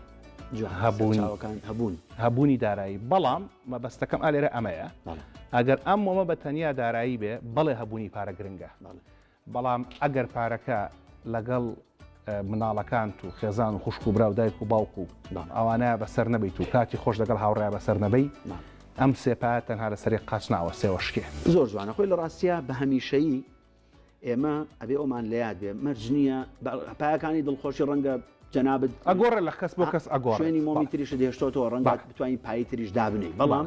هەبوونی دارایی بەڵام مەبەستەکەم ئالێرە ئەمەیە ئەگەر ئەم مۆمە بە تەنیا دارایی بێ بەڵێ هەبوونی پارە گرنگە بەڵام ئەگەر پارەکە لەگەڵ مناڵەکان و خێزان و خوشک و برا و دایک و باوک و ئەوانە بەسەر نەبیت و کاتی خۆش لەگەڵ هاوڕێ بەسەر نەبەی ئەم سێپات تەنها لە سەری قاچ ناوە سێوەشکێ زۆر جوانە خۆی لە ڕاستیە بە هەمیشەیی ئێمە ئەبێ ئەومان لە یاد بێ مەرج نییە پایەکانی دڵخۆشی ڕەنگە جەنابەت ئەگۆڕێ لە کەس بۆ کەس ئەگۆڕ شوێنی مۆمی تریشە دێشتۆتەوە ڕەنگە بتوانین پایی تریش دابنێ بەڵام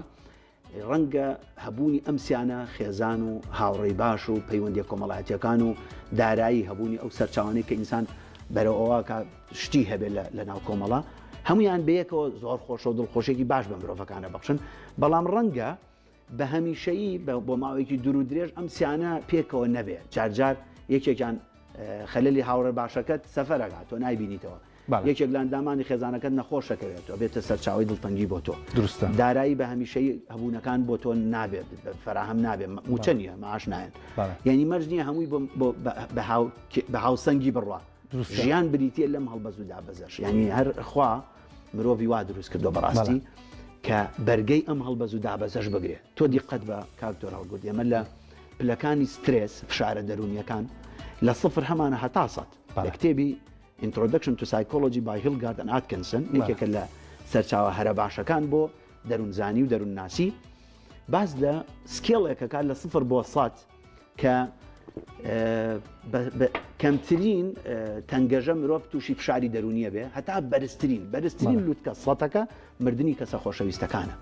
ڕەنگە هەبوونی ئەمسیانە خێزان و هاوڕێی باش و پەیوەندی کۆمەڵایەتیەکان و دارایی هەبوونی ئەو سەرچاوانەی کە ئینسان بەرەوەوە کە شتی هەبێت لە ناو کۆمەڵە هەمویان بەیەکەوە زۆر خۆشە و دڵخۆشێکی باش بە مرۆڤەکانە بەخشن بەڵام ڕەنگە بە هەمیشەیی بۆ ماوەیەکی دوور و درێژ ئەم سیانە پێکەوە نەبێ جارجار یەکێکیان خەلەلی هاوڕێ باشەکەت سەفەرەکات تۆ نایبینیتەوە یەکێک لە ئەندامانی خێزانەکەت نەخۆشەکەوێتەوە بێتە سەرچاوی دڵتەنگی بۆ تۆ دروستە دارایی بە هەمیشەی هەبوونەکان بۆ تۆ نابێت فراهم نابێت موچە نیە ماش نایەن یعنی مەرج نییە هەمووی بە هاوسەنگی بڕوا ژیان بریتە لەم هەڵبەز و دابەزەش یعنی هەر خوا مرۆڤی وا دروست کردو بەڕاستی کە بەرگەی ئەم هەڵبەز و دابەزەش بگرێت تۆ دیقەت بە کاکتۆر هەڵگوت ئێمە لە پلەکانی سترێس فشارە دەرونیەکان لە سفر هەمانە هەتا سەد لە کتێبی Introduction to Psychology by Hilgard and Atkinson یەکێکە لە سەرچاوە هەرە باشەکان بۆ دەروونزانی و دەروونناسی باز لە سکێڵێکەکە لە سفر بۆ سەد کە کەمترین تەنگەژە مرۆڤ تووشی فشاری دەرونیە بێ هەتا بەرزترین لووتکە سەدەکە مردنی کەسە خۆشەویستەکانە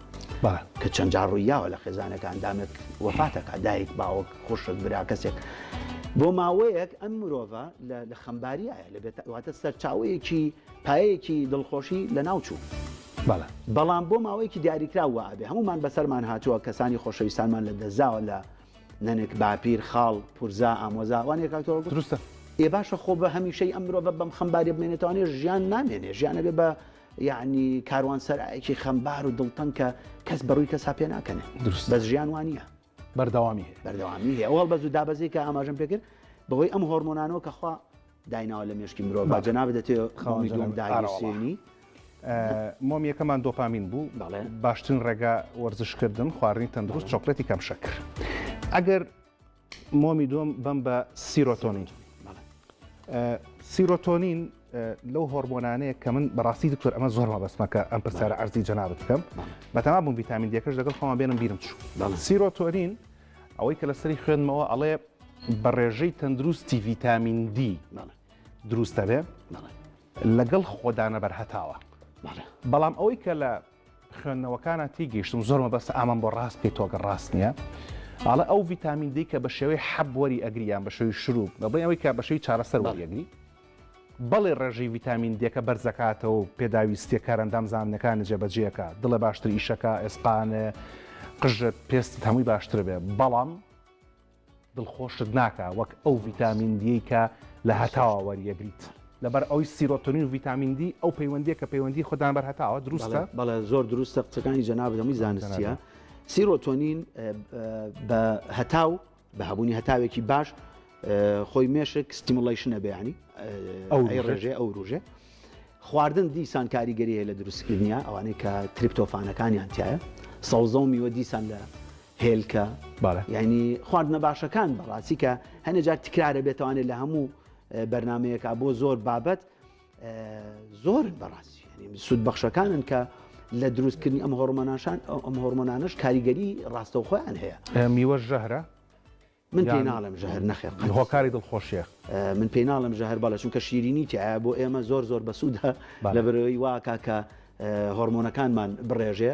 کە چەند جار ڕوویاوە لە خێزانەکان دامێت وەفاتەکە دایک باوک خوشک برا کەسێک بۆ ماوەیەک ئەم مرۆڤە لە خەمباریایە لەبێتواتە سەرچاوەیەکی پایەیەکی دڵخۆشی لە ناوچوو بەڵام بۆ ماوەیەکی دیاریکراوە ئابێ هەمومان بەسەرمان هاتووە کەسانی خۆشەویستانمان لە دەزاوە لە نەنێک باپیر خاڵ پورزا ئامۆزا وانێک کاکتۆر دروستە ئێ باشە خۆ بە هەمیشەی ئەم مرۆڤە بەم خەمباری بمێنێتوانێ ژیان نامێنێ ژیانە بێ بە یعنی کاروانسەرایەکی خەمبار و دڵتەن کە کەس بەڕووی کەسا پێ ناکەنێ بەس ژیان وانە بەردەوامی هەیە ئەوڵ بەز و دابەزی کە ئاماژەم پێ کرد بەهۆی ئەم هۆرمۆنانەوە کە خوا دایناوە لە مێشکی مرۆڤ با جەناب دەتێ داگیرسێنی مۆم یەکەمان دۆپامین بوو باشترین ڕێگا وەرزشکردن خواردنی تەندروست چۆکلێتی کەم شەکر ئەگەر مۆمی دوم بەم بە سیرۆتۆنین سیرۆتۆنین لەو هۆرمۆنانەیە کە من بەڕاستی دکتۆر ئەمە زۆر مەبەستمەکە ئەم پرسیارە عەرزی جەنابەت بکەم بەتەما بووم ڤیتامین دیەکەش لەگەڵ خۆمان بێنم بیرم چوو سیرۆتۆنین ئەوەی کە لەسەری خوێنمەوە ئەڵێ بە ڕێژەی تەندروستی ڤیتامین دی دروستە بێ لەگەڵ خۆدانە بەرهەتاوە بەڵام ئەوەی کە لە خوێندنەوەکانە تێگەیشتم زۆر مەبەستە ئامان بۆ ڕاست پێی تۆگە ڕاست نییە ئاڵە ئەو ڤیتامین دی کە بە شێوەی حەب وەری ئەگریان بە شێوەی شروع بەڵێ ئەوەی کە بە شێوەی چارەسەر وەری ئەگری بەڵێ ڕێژەی ڤیتامین دیەکە بەرزەکاتەوە و پێداویستیە کارەندام زانینەکانی جێبەجێەکە دڵە باشتر ئیشەکە ئێسپانە قژە پێست هەمووی باشتر بێ بەڵام دڵخۆشت ناکە وەک ئەو ڤیتامین دی کە لە هەتاوە وەریەگریت لەبەر ئەوی سیرۆتۆنین و ڤیتامین دی ئەو پەیوەندیە کە پەیوەندی خۆدان بەر هەتاوە دروستە بەڵێ زۆر دروستە قسەکانی جەناب دەمووی زانستیە سیرۆتۆنین بە هەتاو بە هەبوونی هەتاوێکی باش خۆی مێشک ستیمولیشنە بەیانی ئەو ڕێژێ ئەو ڕژێ خواردن دیسان کاریگەری هەیە لە دروستکردنیە ئەوانەی کە تریپتۆفانەکانیان تایە سەوزە و میوە دیسان لە هێلکە یعنی خواردنە باشەکان بەڕاستی کە هەنێ جار تکرارە بێتوانێت لە هەموو بەرنمەیەکە بۆ زۆر بابەت زۆر بەڕاستی ینی سود بەخشەکانن کە لە دروستکردنی ئەم هۆرمۆنانش کاریگەری ڕاستەوخۆیان هەیە میوە ژەهرە من پێی ناڵم ژەهر نەخێر هۆکاری دڵخۆشیە من پێی ناڵم ژەهر بەڵە چونکە شیرینی تایە بۆ ئێمە زۆر بەسوودە لە بەرەوەی واکە کە هۆرمۆنەکانمان بڕێژێ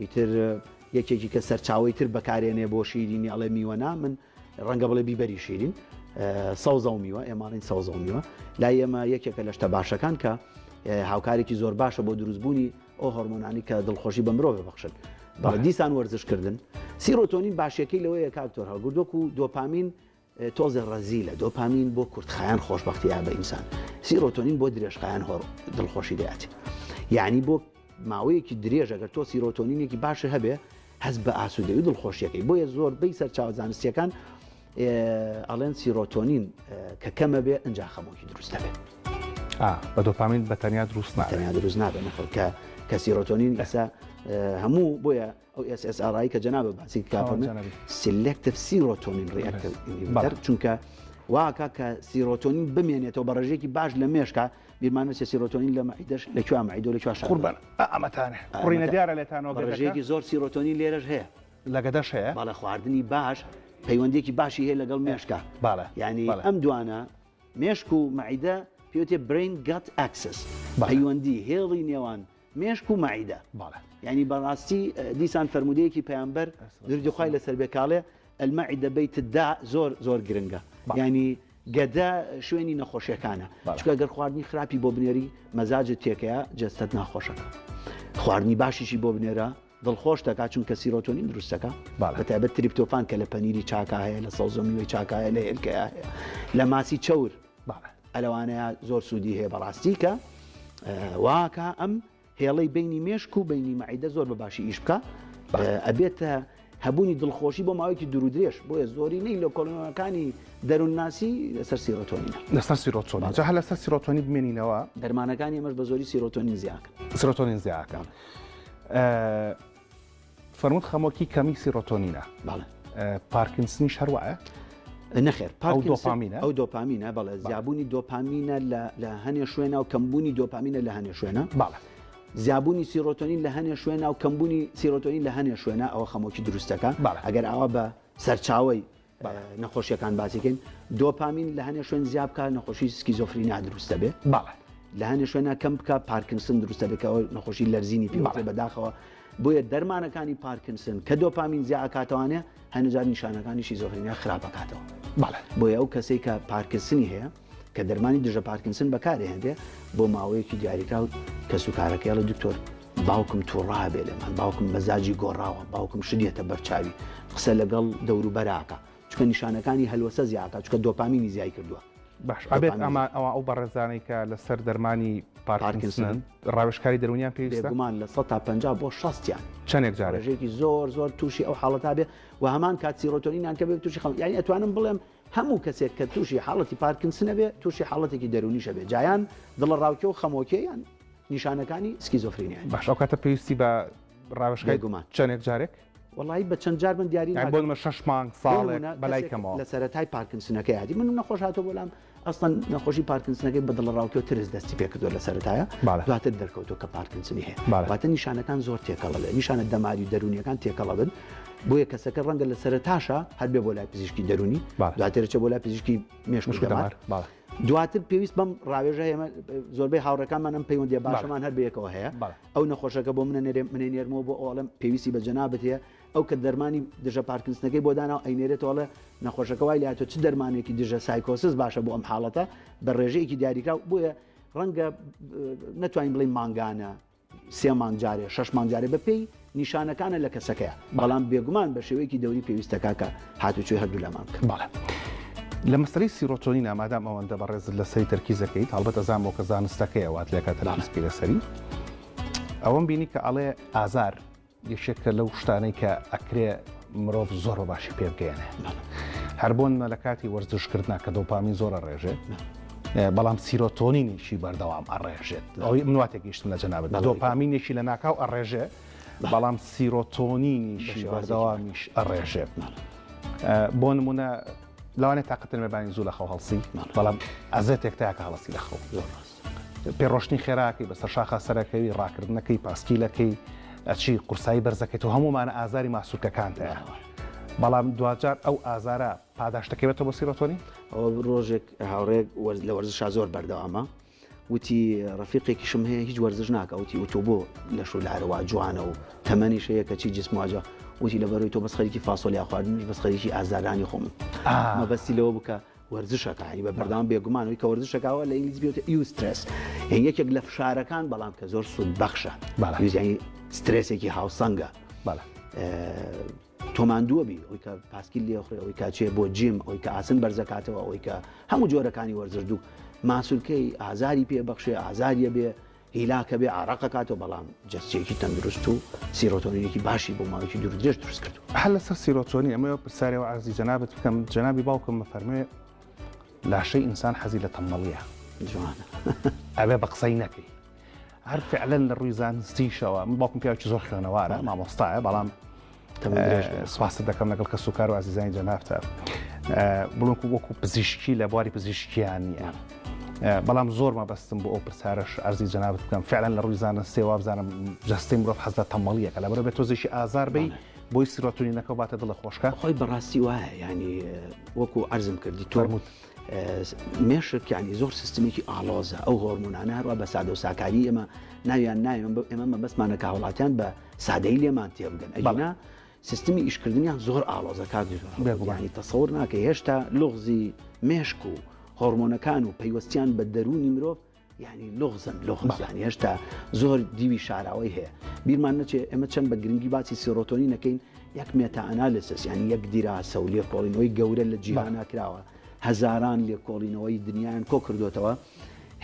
ئیتر یەکێکی کە سەرچاوی تر بەکارێنێ بۆ شیرینی ئەڵێ میوەنا من ڕەنگە بڵێ بیبەری شیرین سەوزە و میوە ئێماڵین سەوزە و میوە لای ئێمە یەکێکە لە شتە باشەکان کە هاوکارێکی زۆر باشە بۆ دروستبوونی ئەو هۆرمۆنانی کە دڵخۆشی بە مرۆڤ ببەخشن بەڵێ دیسان وەرزشکردن سیرۆتۆنین باشیەکەی لەوەیە کاکتۆر هەڵگوردووەک و دۆپامین تۆزێ ڕەزیلە دۆپامین بۆ کورتخایان خۆشبەختیە بە ئینسان سیرۆتۆنین بۆ درێژخایان دڵخۆشی دەیات یعنی بۆ ماوەیەکی درێژ ئەگەر تۆ سیرۆتۆنینێکی باشە هەبێ هەز بە ئاسوودەوی دڵخۆشیەکەی بۆیە زۆربەی سەرچاو زانستیەکان ئەڵێن سیرۆتۆنین کە کەمە بێ ئەنجا خەمۆکی دروست دەبێت بە دۆپامین بەتەنیا دروست نابێت کە سیرۆتۆنین ئێستا هەموو بۆیە ئەو SSRI کە جەنابە باسی کافەرمێ سلکتیڤ سیرۆتۆنین ڕیئەکتیڤ ئینهیبیتەر چونکە واکە کە سیرۆتۆنین بمێنێتەوە بە ڕێژێکی باش لە مێشکە بیرمانوێت سیرۆتۆنین لە مەعیدەش لەکوێ مەعیدە و لەکوێ شەق قوربان ئەمەتانە ڕینە دیارە لێتانەوە ڕێژێکی زۆر سیرۆتۆنین لێرەش هەیە لەگەدەش هەیە باڵە خواردنی باش پەیوەندێکی باشی هەیە لەگەڵ مێشکە یعنی ئەم دوانە مێشک و مەعیدە پێوتێ برین گات ئەکسس پەیوەندی هێڵی نێوان مێشک و مەعیدە یعنی بەڕاستی دیسان فەرمودەیەکی پەیامبەر دردخوای لەسەر بێکاڵێ المەعیدە بەیت الداء زۆر گرنگە یعنی گەدە شوێنی نەخۆشیەکانە چونکە گەر خواردنی خراپی بۆ بنێری مەزاجت تێکەیە جەستەت ناخۆشەکە خواردنی باشیشی بۆ بنێرە دڵخۆش دەکا چونکە سیرۆتۆنین دروستەکە بەتایبەت تریپتۆفان کە لە پەنیری چاکە هەیە لە سەوزە میوەی چاکە هەیە لە هێلکەیە هەیە لە ماسی چەور ئەلەوانەیە زۆر سوودی هەیە بەڕاستی کە واکە ئەم هێڵەی بینی مێشک و بینی مەعیدە زۆر بەباشی ئیش بکە ئەبێتە هەبوونی دڵخۆشی بۆ ماوەیەکی دوورودرێژ بۆیە زۆرینەی لە کۆلۆنەکانی دەروونناسی لەسەر سیرۆتۆنینە لەسەر سیرۆتۆنین جا هە لەسەر سیرۆتۆنی بمێنینەوە دەرمانەکانی ئێمەش بە زۆری سیرۆتۆنین زیاکەن سیرۆتۆنین زیاکەن فەرمووت خەمۆکی کەمی سیرۆتۆنینە پارکینسنیش هەروایە نەخێر ئەو دۆپامینە بەڵێ زیابوونی دۆپامینە لە هەنێ شوێنە و کەمبوونی دۆپامینە لە هەنێ شوێنە زیابوونی سیرۆتۆنین لە هەنێ شوێنە و کەمبوونی سیرۆتۆنین لە هەنێ شوێنە ئەوە خەمۆکی دروستەکە ئەگەر ئەوە بە سەرچاوی نەخۆشیەکان باسیکەین دۆپامین لە هەنێ شوێن زیاب بکە نەخۆشی سکیزۆفرینیا دروستە بێ لە هەنێ شوێنە کەم بکە پارکینسن دروستە بێتەوە نەخۆشی لەرزینی پێوەڵێ بەداخەوە بۆیە دەرمانەکانی پارکینسن کە دۆپامین زیاکاتوانێ هەنجار نیشانەکانی شیزۆفرینیا خراپەکاتەوە بۆیە ئەو کەسێک کە پارکینسنی هەیە کە دەرمانی دژە پارکینسن بەکارهێنێ بۆ ماوەیەکی دیاریکراو کە سوکارەکەی لە دکتۆر باوکم تووڕا بێ لێمان باوکم مەزاجی گۆڕاوە باوکم شدێتە بەرچاوی قسە لەگەڵ دەوروبەراکە چکە نیشانەکانی هەلوەسە زیاکە چکە دۆپامینی زیای کردووە باش ئەبێت ئەمە ئەوە ئەو بەڕێزانەی کە لەسەر دەرمانی پارکینسن ڕاوێژکاری دەرونیان پێویستە گومان لە 150 بۆ 60یان چەندێک جارێکی زۆر تووشی ئەو حاڵەتا بێ و هەمان کات سیرۆتۆنینیان کە بێت تووشی خەڵک یعنی ئەتوانم بڵێم هەموو کەسێک کە تووشی حاڵەتی پارکینسنە بێ تووشی حاڵەتێکی دەرونیشە بێ جایان دڵە ڕاوکێ و خەمۆکییان نیشانەکانی سکیزۆفرینیان باش ئەو کاتە پێویستی بە ڕاوێژکاری گومان چەندێک جارێک وڵی بە چەند جار من دیاری بۆمە 6 مانگ ساڵێک بەلایکەمەوە لە سەرەتای پارکینسنەکەی یادی من نەخۆش هاتۆ بۆلام ئەستان نەخۆشی پارکینسنەکەی بە دڵە ڕاوکێ و ترس دەستی پێکردووە لە سەرەتایە دواتر دەرکەوتۆ کە پارکینسنی هەیە واتە نیشانەکان زۆر تێکەڵە لێ نیشانە دەماری و دەرونیەکان تێکەڵە بن بۆیە کەسەکە ڕەنگە لە سەرەتاشە هەر بێ بۆ لای پزیشکی دەرونی دواترچە بۆ لای پزیشکی مێشک دەمار دواتر پێویست بەم ڕاوێژە ئێمە زۆربەی هاوڕەکانمان ئەم پەیوەندیە باشەمان هەر بەیەکەوە هەیە ئەو نەخۆشەکە بۆ منێ نێرمەوە بۆ ئەوڵم پێویستی بە جەنابەت هەیە ئەو کە دەرمانی دژە پارکینسنەکەی بۆ دانا ئەینێرێتەوەڵە نەخۆشەکە وای لاتۆ چ دەرمانێکی دژە سایکۆسس باشە بۆ ئەم حاڵەتە بە ڕێژەیەکی دیاریکراو بۆیە ڕەنگە نەتوانین بڵین مانگانە 3 مانجارێ 6 مانجارێ بە پێی نیشانەکانە لە کەسەکەیە بەڵام بێگومان بە شێوەیەکی دەوری پێویستەکە کە هاتوچۆی هەردوو لەمان کرد. باڵێ لە مەسەری سیرۆتۆنین ئامادام ئەوەندە بەڕێزت لە سەری تەرکیزەکەیت هەڵبەتە زانەوە کە زانستەکەی وات لێکە تەرکیز پێ لەسەری ئەوەم بینی کە ئەڵێ ئازار یەکێکە لەو شتانەی کە ئەکرێ مرۆڤ زۆر باشی پێ بگەێنێ هەربوون لە کاتی وەرزشکردنا کە دۆپامین زۆرە ڕێژێت بەڵام سیرۆتۆنینیشی بەردەوام ئەڕێژێت ئەوەی منواتێکیشتم لە جەنابەت دۆپامینێکی لە ناکاو ئەڕێژێ بەڵام سیرۆتۆنینیشی بەردەوامیش ئەڕێژێ بۆ نمونە لەوانێت تااقەتن مێبانی زوو لە خەو هەڵسی بەڵام ئەزێتێک تاکە هەڵسی لە خەو پێڕۆشتنی خێراکەی بەسەر شاخە سەرەکەوی ڕاکردنەکەی پاسکیلەکەی ئەچی قورسایی بەرزەکەیت و هەمومانە ئازاری ماسوولکەکانتەیە بەڵام دوجار ئەو ئازارە پاداشتەکەوێتەوە بۆ سیرۆتۆنی ئەو ڕۆژێک هاوڕێک لە وەرزشا زۆر بەردەوامە وتی ڕەفیقێکیشم هەیە هیچ وەرزش ناکە وتی ئۆتۆ بۆ لە شولارەوە جوانە و تەمەنی شەیە کە چی جسمواجە وتی لەبەرەوەی تۆ بەس خەریکی فاسۆلیا خواردنش بەس خەریکی ئازارانی خۆم مەبەستی لەوە بکە وەرزشەکانی بە بەردەوام بێگومانەوەی کە وەرزشەکەوە لە ئینگلیزی بێتە ئیوسترس یەکێک لە فشارەکان بەڵام کە زۆر سود بەخشە یعنی سترێسێکی هاوسەنگە تۆماندووە بی ئەوی کە پاسکیل لێخڕێ ئەوی کاچێ بۆ جیم ئەوی کە ئاسن بەرزەکاتەوە ئەوی کە هەموو جۆرەکانی وەرزش دوو ماسوولکەی ئازاری پێ بەخشێ ئازاریە بێ هیلاکە بێ عراقەکاتەوە بەڵام جەستێکی تەندروست و سیرۆتۆنینێکی باشی بۆ ماوەیەکی دوور درێژ دروست کردو هەر لەسەر سیرۆتۆنی ئەمە پرسیارەوە عەرزی جەنابەت بکەم جەنابی باوکم مەفەرمێ لاشەی ئینسان حەزی لە تەمەڵیە جوانە ئەبێ بە قسەی نەکەی هەر فعلەن لە ڕووی زانستیشەوە من باوکم پیاوێکی زۆر خوێنەوارە مامۆستایە بەڵام سوپاست دەکەم لەگەڵ کە سوکار و عەزیزانی جەنابتە بڵۆنکو وەکو پزیشکی لە بواری پزیشکیان نییە بەڵام زۆر مەبەستم بۆ ئەو پرسیارەش عەرزی جەنابەت بکەم فعلەن لە ڕووی زانستیەوە بزانم جەستەی مرۆڤ حەز لە تەمەڵیەکە لەبەرەوە بێت تۆزێکی ئازار بی بۆی سیرۆتۆنینەکە باتە دڵە خۆشکە خۆی بەڕاستی وایە ینی وەکو عەرزم کردی تۆ مێشک ینی زۆر سیستمێکی ئاڵۆزە ئەو هۆرمۆنانە هەروە بە سادە و ساکاری ئێمە ناویان ئێمە مەبەستمانە کە هەوڵاتیان بە سادەی لێمان تێبگەن ئەجینا سیستمی ئیشکردنیان زۆر ئاڵۆزە کار ینی تەسەوور ناکە هێشتا لغزی مێشک و هۆرمۆنەکان و پەیوەستیان بە دەرونی مرۆڤ ینی لغزن ینی هێشتا زۆر دیوی شاراوی هەیە بیرمان نەچێ ئێمە چەند بە گرنگی باسی سیرۆتۆنی نەکەین یەک مێتا ئەنالسیس ینی یەک دیراسە و لێکۆڵینەوەی گەورە لە جیهانە کراوە هەزاران لێکۆڵینەوەی دنیایان کۆ کردوتەوە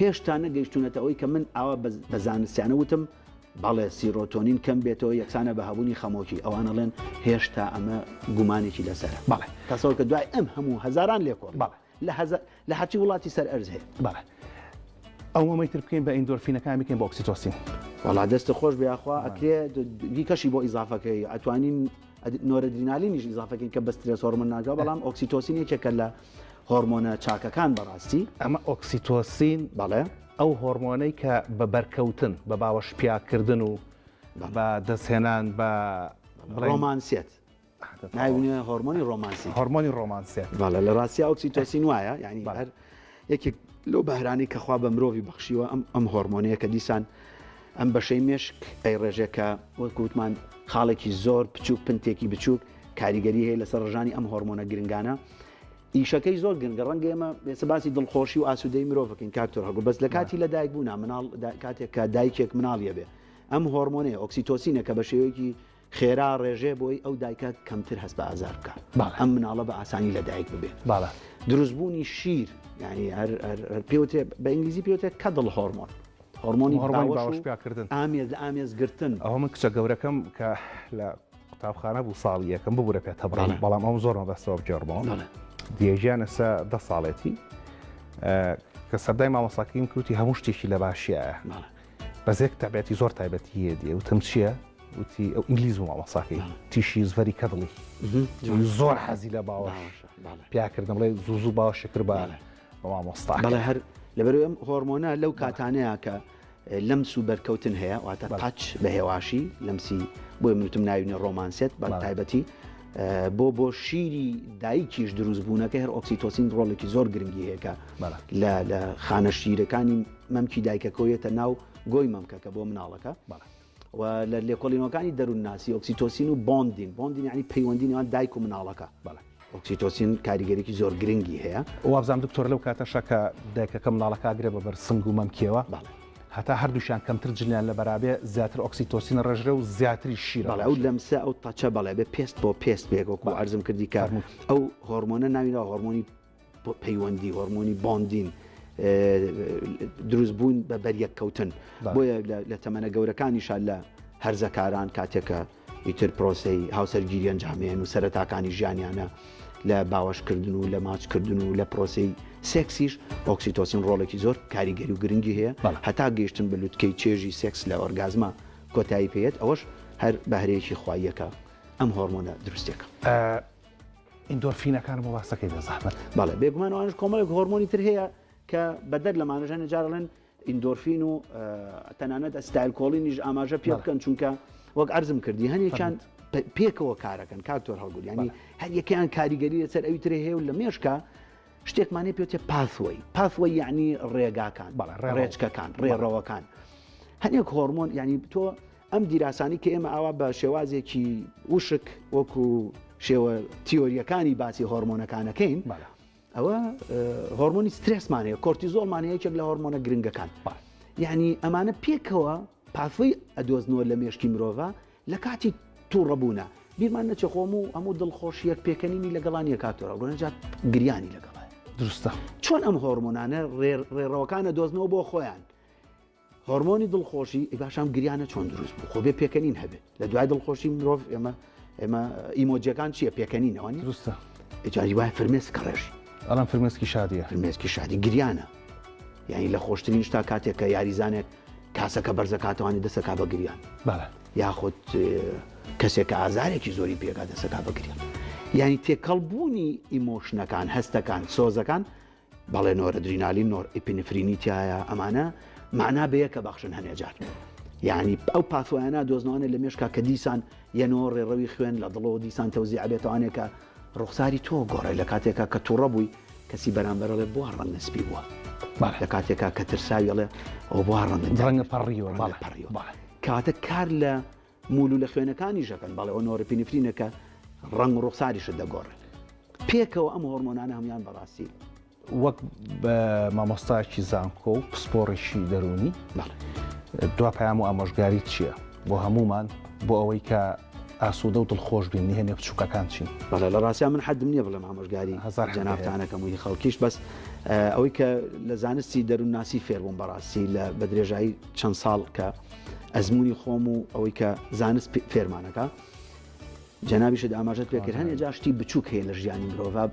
هێشتا نەگەیشتونەتە ئەوەی کە من ئاوا بە زانستیانە وتم بەڵێ سیرۆتۆنین کەم بێتەوە یەکسانە بە هەبوونی خەمۆکی ئەوانەڵێن هێشتا ئەمە گومانێکی لەسەرە بەڵێ تەسەوەر کە دوای ئەم هەموو هەزاران لێکۆڵ لە هەرچی وڵاتی سەر ئەرز هەیە بەڵێ ئەو مەمەیتر بکەین بە ئیندۆرفینەکان بکەین بۆ ئۆکسیتۆسین وەڵا دەستە خۆش بێخوا ئەکرێ دیکەشی بۆ ئیزافەکەی ئەتوانین نۆرەدرینالینیش ئیزافەکەین کە بە سترێس هۆرمۆن ناکەوە بەڵام ئۆکسیتۆسین یەکێکە لە هۆرمۆنە چاکەکان بەڕاستی ئەمە ئۆکسیتۆسین بەڵێ ئەو هۆرمۆنەی کە بە بەرکەوتن بە باوەش پیاکردن و بە دەستهێنان بە ڕۆمانسیەت ناوینە هۆرمۆنی ڕۆمانسی هۆرمۆنی ڕۆمانسیەت بەڵێ لە ڕاستیا ئۆکسیتۆسین وایە یعنی هەر یەکێک لەو بەهرانی کە خوا بە مرۆڤی بەخشیوە ئەم هۆرمۆنەیە کە دیسان ئەم بەشەی مێشک ئەی ڕێژێکە وەکووتمان خاڵێکی زۆر بچووک پنتێکی بچووک کاریگەری هەیە لەسەر ڕژانی ئەم هۆرمۆنە گرنگانە ئیشەکەی زۆر گرنگە ڕەنگە ئێمە بێسەباسی دڵخۆشی و ئاسوودەی مرۆڤەکەین کاکتۆر هەگو بەس لە کاتی لە دایک بوونا مناڵ کاتێک کە دایکێک مناڵیە بێ ئەم هۆرمۆنەیە ئۆکسیتۆسینە کە بە شێوەیەکی خێرا ڕێژێ بۆی ئەو دایکە کەمتر هەست بە ئازار بکە ئەم مناڵە بە ئاسانی لە دایک ببێ دروستبوونی شیر ینی پێوتێ بە ئینگلیزی پێوتێت کەدڵ هۆرمۆن هۆرمۆنی باوەش پیاکردن ئامێز لە ئامێزگرتن ئەوە من کچە گەورەکەم کە لە قوتابخانە بوو ساڵی یەکەم ببوورە پێێتە بڕانی بەڵام ئەو زۆر مەبەستەوە بجێڕبەوە دیێژیانە سە 10 ساڵێتی کە سەردای مامۆساکەیم کروتی هەموو شتێکی لە باشیایە بەزێک تابێتی زۆر تایبەتیە دیێ وتم چییە؟ وتی ئەو ئینگلیز و مامۆساکەی تیشی زڤەری کەدڵی زۆر حەزی لە باوەش پیاکردم بڵێ زوو باوە شکر بە مامۆستا بەڵێ هەر لەبەر ئەم هۆرمۆنە لەو کاتانەیە کە لەمس و بەرکەوتن هەیە واتە قاچ بە هێواشی لەمسی بۆی منوتم ناوینە ڕۆمانسێت بە تایبەتی بۆ شیری دایکیش دروست بوونەکە هەر ئۆکسیتۆسین ڕۆڵێکی زۆر گرنگی هەیە لە خانە شیرەکانی مەمکی دایکەکەویێتە ناو گۆی مەمکەکە بۆ مناڵەکە و لە لێکۆڵینەوەکانی دەروون ناسی ئۆکسیتۆسین و بۆندین یعنی پەیوەندینەوەی دایک و مناڵەکە ئۆکسیتۆسین کاریگەرێکی زۆر گرنگی هەیە وابزانام دکتۆر لەو کاتەشە کە دایکەکە مناڵەکە ئاگرێ بە بەر سنگ و مەمکیەوە هەتا هەردووشیان کەمتر جنیان لە بەرابێ زیاتر ئۆکسیتۆسین ڕژرە و زیاتری شیرە بەڵێ ئەو لەمسە ئەو تاچە بەڵێ بێ پێست بۆ پێست بێکۆکو ئەرزم کردی کە ئەو هۆرمۆنە ناویەوە هۆرمۆنی پەیوەندی هۆرمۆنی باندین دروست بوون بە بەریەککەوتن بۆیە لە تەمەنە گەورەکانیشان لە هەرزەکاران کاتێکە ئیتر پرۆسی هاوسەرگیری ئەنجامێن و سەرەتاکانی ژیانیانە لە باوەشکردن و لە ماچکردن و لە پرۆسی سێکسیش ئۆکسیتۆسین ڕۆڵێکی زۆر کاریگەری و گرنگی هەیە هەتا گەیشتن بە لوتکەی چێژی سێکس لە ئۆرگازمە کۆتایی پێێت ئەوەش هەر بەهرەیەکی خواییەکە ئەم هۆرمۆنە دروستێکە ئیندۆرفینەکان بۆ واسەکەی بەزەحمەت بەڵێ بێگومانەوەش کۆمەڵێک هۆرمۆنی تر هەیە کە بەدەر لە مانەژانە جارڵێن ئیندۆرفین و تەنانەت ئەستایل کۆڵینیش ئاماژە پێ بکەن چونکە وەک ئەرزم کردی هەنێکیان پێکەوە کارەکەن کاکتۆر هەڵگوت ینی هەر یەکیان کاریگەری لەسەر ئەوی ترێ هەیە و لە مێشکە شتێکمانێ پێوتێ پاثوەی یعنی ڕێگاکان ڕێچکەکان ڕێڕەوەکان هەنێک هۆرمۆن ینی تۆ ئەم دیراسانی کە ئێمە ئاوا بە شێوازێکی وشک وەکو شێوە تیۆریەکانی باسی هۆرمۆنەکانەکەین ئەوە هۆرمۆنی سترێسمانەیە کۆرتیزۆڵمانەیە یەکێک لە هۆرمۆنە گرنگەکان یعنی ئەمانە پێکەوە پاثوەی ئەدۆزنەوە لە مێشکی مرۆڤ لە کاتی تووڕەبوونە بیرمان نەچە خۆم و هەموو دڵخۆشیەک پێکەنینی لەگەڵانی کاتۆرە ڕۆنەجات گریانی لەگەڵ دروستە چۆن ئەم هۆرمۆنانە ڕێڕەوەکانە دۆزنەوە بۆ خۆیان هۆرمۆنی دڵخۆشی باشام گریانە چۆن دروست بوو خۆ بێ پێکەنین هەبێت لە دوای دڵخۆشی مرۆڤ ئێمە ئیمۆجیەکان چییە پێکەنینەوەنی دروستە ئجاری وایە فرمێسک ڕێژی ئەڵام فرمێسکی شادیە فرمێسکی شادی گریانە یعنی لە خۆشترین شتا کاتێک کە یاریزانێک کاسەکە بەرزەکاتەوانی دەسەکا بە گریان یاخود کەسێک کە ئازارێکی زۆری پێکا دەسەکا بە گریان یعنی تێکەڵبوونی ئیمۆشنەکان هەستەکان سۆزەکان بەڵێ نۆرەدرینالین نۆر ئیپینفرینی تایە ئەمانە معنا بەیەکە بەخشن هەنێجار یعنی ئەو پاثۆیانە دۆزنەوەنە لە مێشکا کە دیسان یەنەوە ڕێڕەوی خوێن لە دڵەوە دیسان تەوزی ئەبێتوانێکە ڕوخساری تۆ گۆڕی لە کاتێکا کە تووڕە بووی کەسی بەرامبەرڵێ بۆ ڕەنگە سپی بووە لە کاتێکا کە ترساویڵێ ئەو بۆ ڕەنگە پەڕیەوە کاتە کار لە مول و لە خوێنەکانی ژەکەن بەڵێ ئەو نۆرەپینفرینەکە ڕنگ و ڕوخساریشت دەگۆڕێت پێکەوە ئەم هۆرمۆنانە هەمویان بەڕاستی وەک بە مامۆستایکی زانکۆ و پسپۆڕێکی دەرونی دوا پەیام و ئامۆژگاری چییە بۆ هەمومان بۆ ئەوەی کە ئاسوودە و دڵخۆش بین نهێنێ بچووکەکان چین بەڵێ لە ڕاستیان من حەدم نییە بڵێم ئامۆژگاری جەنابتانەکەم وی خەڵکیش بەس ئەوەی کە لە زانستی دەروون ناسی فێربووم بەڕاستی لە بە درێژایی چەند ساڵ کە ئەزمموی خۆم و ئەوەی کە زانست فێرمانەکە جەنابیشت ئاماژەت پێکرد هەنێ جاشتی بچووک هەیە لە ژیانی مرۆڤ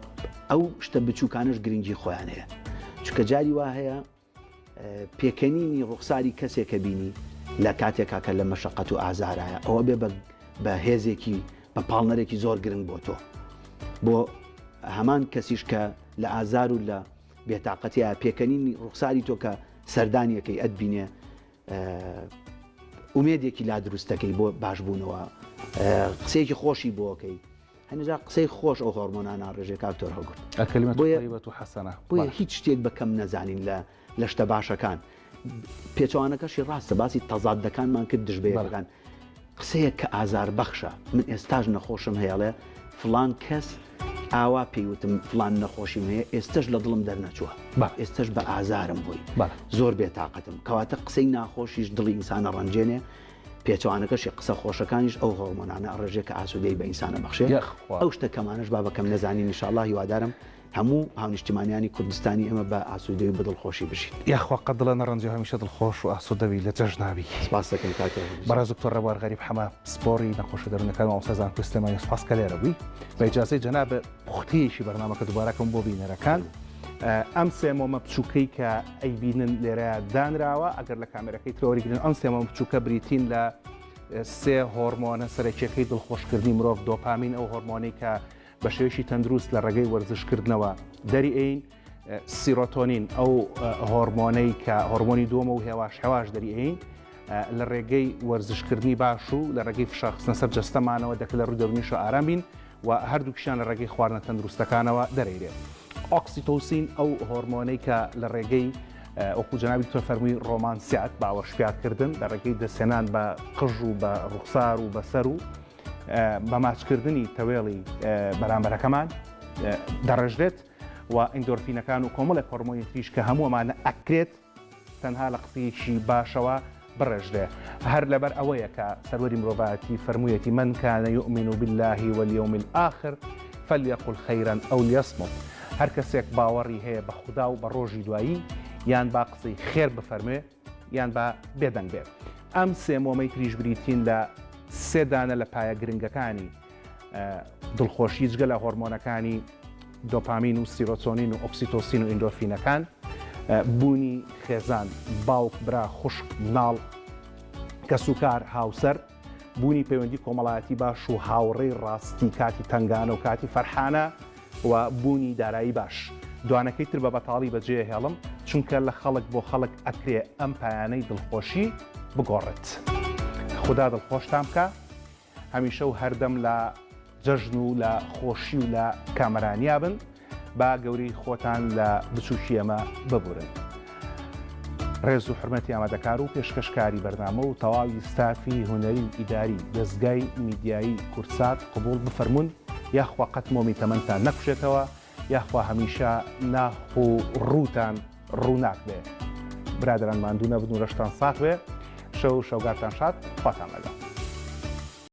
ئەو شتە بچووکانش گرنگی خۆیان هەیە چونکە جاری وا هەیە پێکەنینی ڕوخساری کەسێکە بینی لە کاتێکا کە لە مەشەقەت و ئازارایە ئەوە بێ بە هێزێکی بە پاڵنەرێکی زۆر گرنگ بۆ تۆ بۆ هەمان کەسیش کە لە ئازار و لە بێتاقەتیە پێکەنینی ڕوخساری تۆ کە سەردانیەکەی ئەتبینێ ئومێدێکی لا دروستەکەی بۆ باشبوونەوە قسەیەکی خۆشی بۆکەی هەنێجا قسەی خۆش ئەو هۆرمۆنانە ڕێژێ کاکتۆر هەڵگرت بۆیە هیچ شتێک بەکەم نەزانین لە شتە باشەکان پێچوانەکەشی ڕاستە باسی تەزادەکانمان کرد دژبەیەەکان قسەیەک کە ئازار بەخشە من ئێستاژ نەخۆشم هەیەڵێ فلان کەس ئاوا پێیوتم فلان نەخۆشیم هەیە ئێستش لە دڵم دەرنەچووە ئێستش بە ئازارم بووی زۆر بێتاقەتم کەواتە قسەی ناخۆشیش دڵی ئینسانە ڕەنجێنێ پێچوانەکەشی قسە خۆشەکانیش ئەو هۆرمۆنانە ڕێژێک کە ئاسوودەی بە ئینسانە بەخشێ ئەو شتە کەمانش با بەکەم نەزانین ئینشاءالله هیوادارم هەموو هاونیشتیمانیانی کوردستانی ئێمە بە ئاسوودەی و بە دڵخۆشی بشین یاخوا قەت دڵە نەڕەنجی هەمیشە دڵخۆش و ئاسوودەوی لە جەژنابی سپاس دەکەم کاکە بەڕێز دکتۆر ڕێبوار غەریب حەما سپۆڕی نەخۆشە دەروونەکان و ئەوسەزان کوستێمانی سپاس کە لێرە بووی بە ئیجازەی جەناب پوختەیەکی بەرنامەکە دووبارەکەم بۆ بینەرەکان ئەم سێمۆمە بچووکەی کە ئەیبینن لێرەیە دانراوە ئەگەر لە کامێرەکەی ترۆریگرن ئەم سێمە بچووکە بریتین لە سێ هۆرمۆنە سەرەکیەکەی دڵخۆشکردنی مرۆڤ دۆپامین ئەو هۆرمۆنی کە بە شێوەیەکی تەندروست لە ڕێگەی وەرزشکردنەوە دەریئین سیرۆتۆنین ئەو هۆرمۆنەی کە هۆرمۆنی دووەمە و هێواش دەریئین لە ڕێگەی وەرزشکردنی باش و لە ڕێگەی فشارخستنە سەر جەستەمانەوە دەکە لە ڕووی دەرونیشە ئارام بین و هەردووکیشیان لە ڕێگەی خواردنە تەندروستەکانەوە دەرەیرێت ئۆکسیتۆسین ئەو هۆرمۆنەی کە لە ڕێگەی ئەوکو جەنابی تۆ فەرمووی ڕۆمانسیات باوەشپیاتکردن لە ڕێگەی دەسێنان بە قژ و بە ڕوخسار و بەسەر و بە ماچکردنی تەوێڵی بەرامبەرەکەمان دەڕژرێت و ئیندۆرفینەکان و کۆمەڵێک هۆرمۆنی تریش کە هەمووەمانە ئەکرێت تەنها لە قسەیەکی باشەوە بڕێژدێ هەر لەبەر ئەوەیە کە سەروەری مرۆڤاتی فەرموویەتی من كان يؤمن بالله واليوم الآخر فليقل خيرا أو ليصمت هەر کەسێک باوەڕی هەیە بە خودا و بە ڕۆژی دوایی یان با قسەی خێر بفەرمێ یان با بێدەنگ بێت ئەم سێ مۆمەی تریش بریتین لە سێدانە لە پایە گرنگەکانی دڵخۆشی جگە لە هۆرمۆنەکانی دۆپامین و سیرۆتۆنین و ئۆکسیتۆسین و ئیندۆرفینەکان بوونی خێزان باوک برا خوشک ناڵ کەسوکار هاوسەر بوونی پەیوەندی کۆمەڵایەتی باش و هاوڕێی ڕاستی کاتی تنگانە و کاتی فەرحانە و بوونی دارایی باش دوانەکەی تر بە بەتاڵی بەجێ هێڵم چونکە لە خەڵک بۆ خەڵک ئەکرێ ئەم پایانەی دڵخۆشی بگۆڕێت خدا دڵخۆشتان بکە هەمیشە و هەردەم لە جەژن و لە خۆشی و لە کامەرانیا بن با گەوری خۆتان لە بچووکی ئەمە ببورن ڕێز و حرمەتی ئامادەکار و پێشکەشکاری بەرنامە و تەواوی ستافی هونەری ئیداری دەستگای میدیایی کورسات قبول بفەرمونون یاخوا قەت مۆمی تەمەنتان نەکوشێتەوە یاخوا هەمیشە ناخ و ڕووتان ڕووناک بێ برادران ماندوو نەبن و ڕەشتان ساغ بێ شەو شەوگاتان شاد خواتان لەگەڵ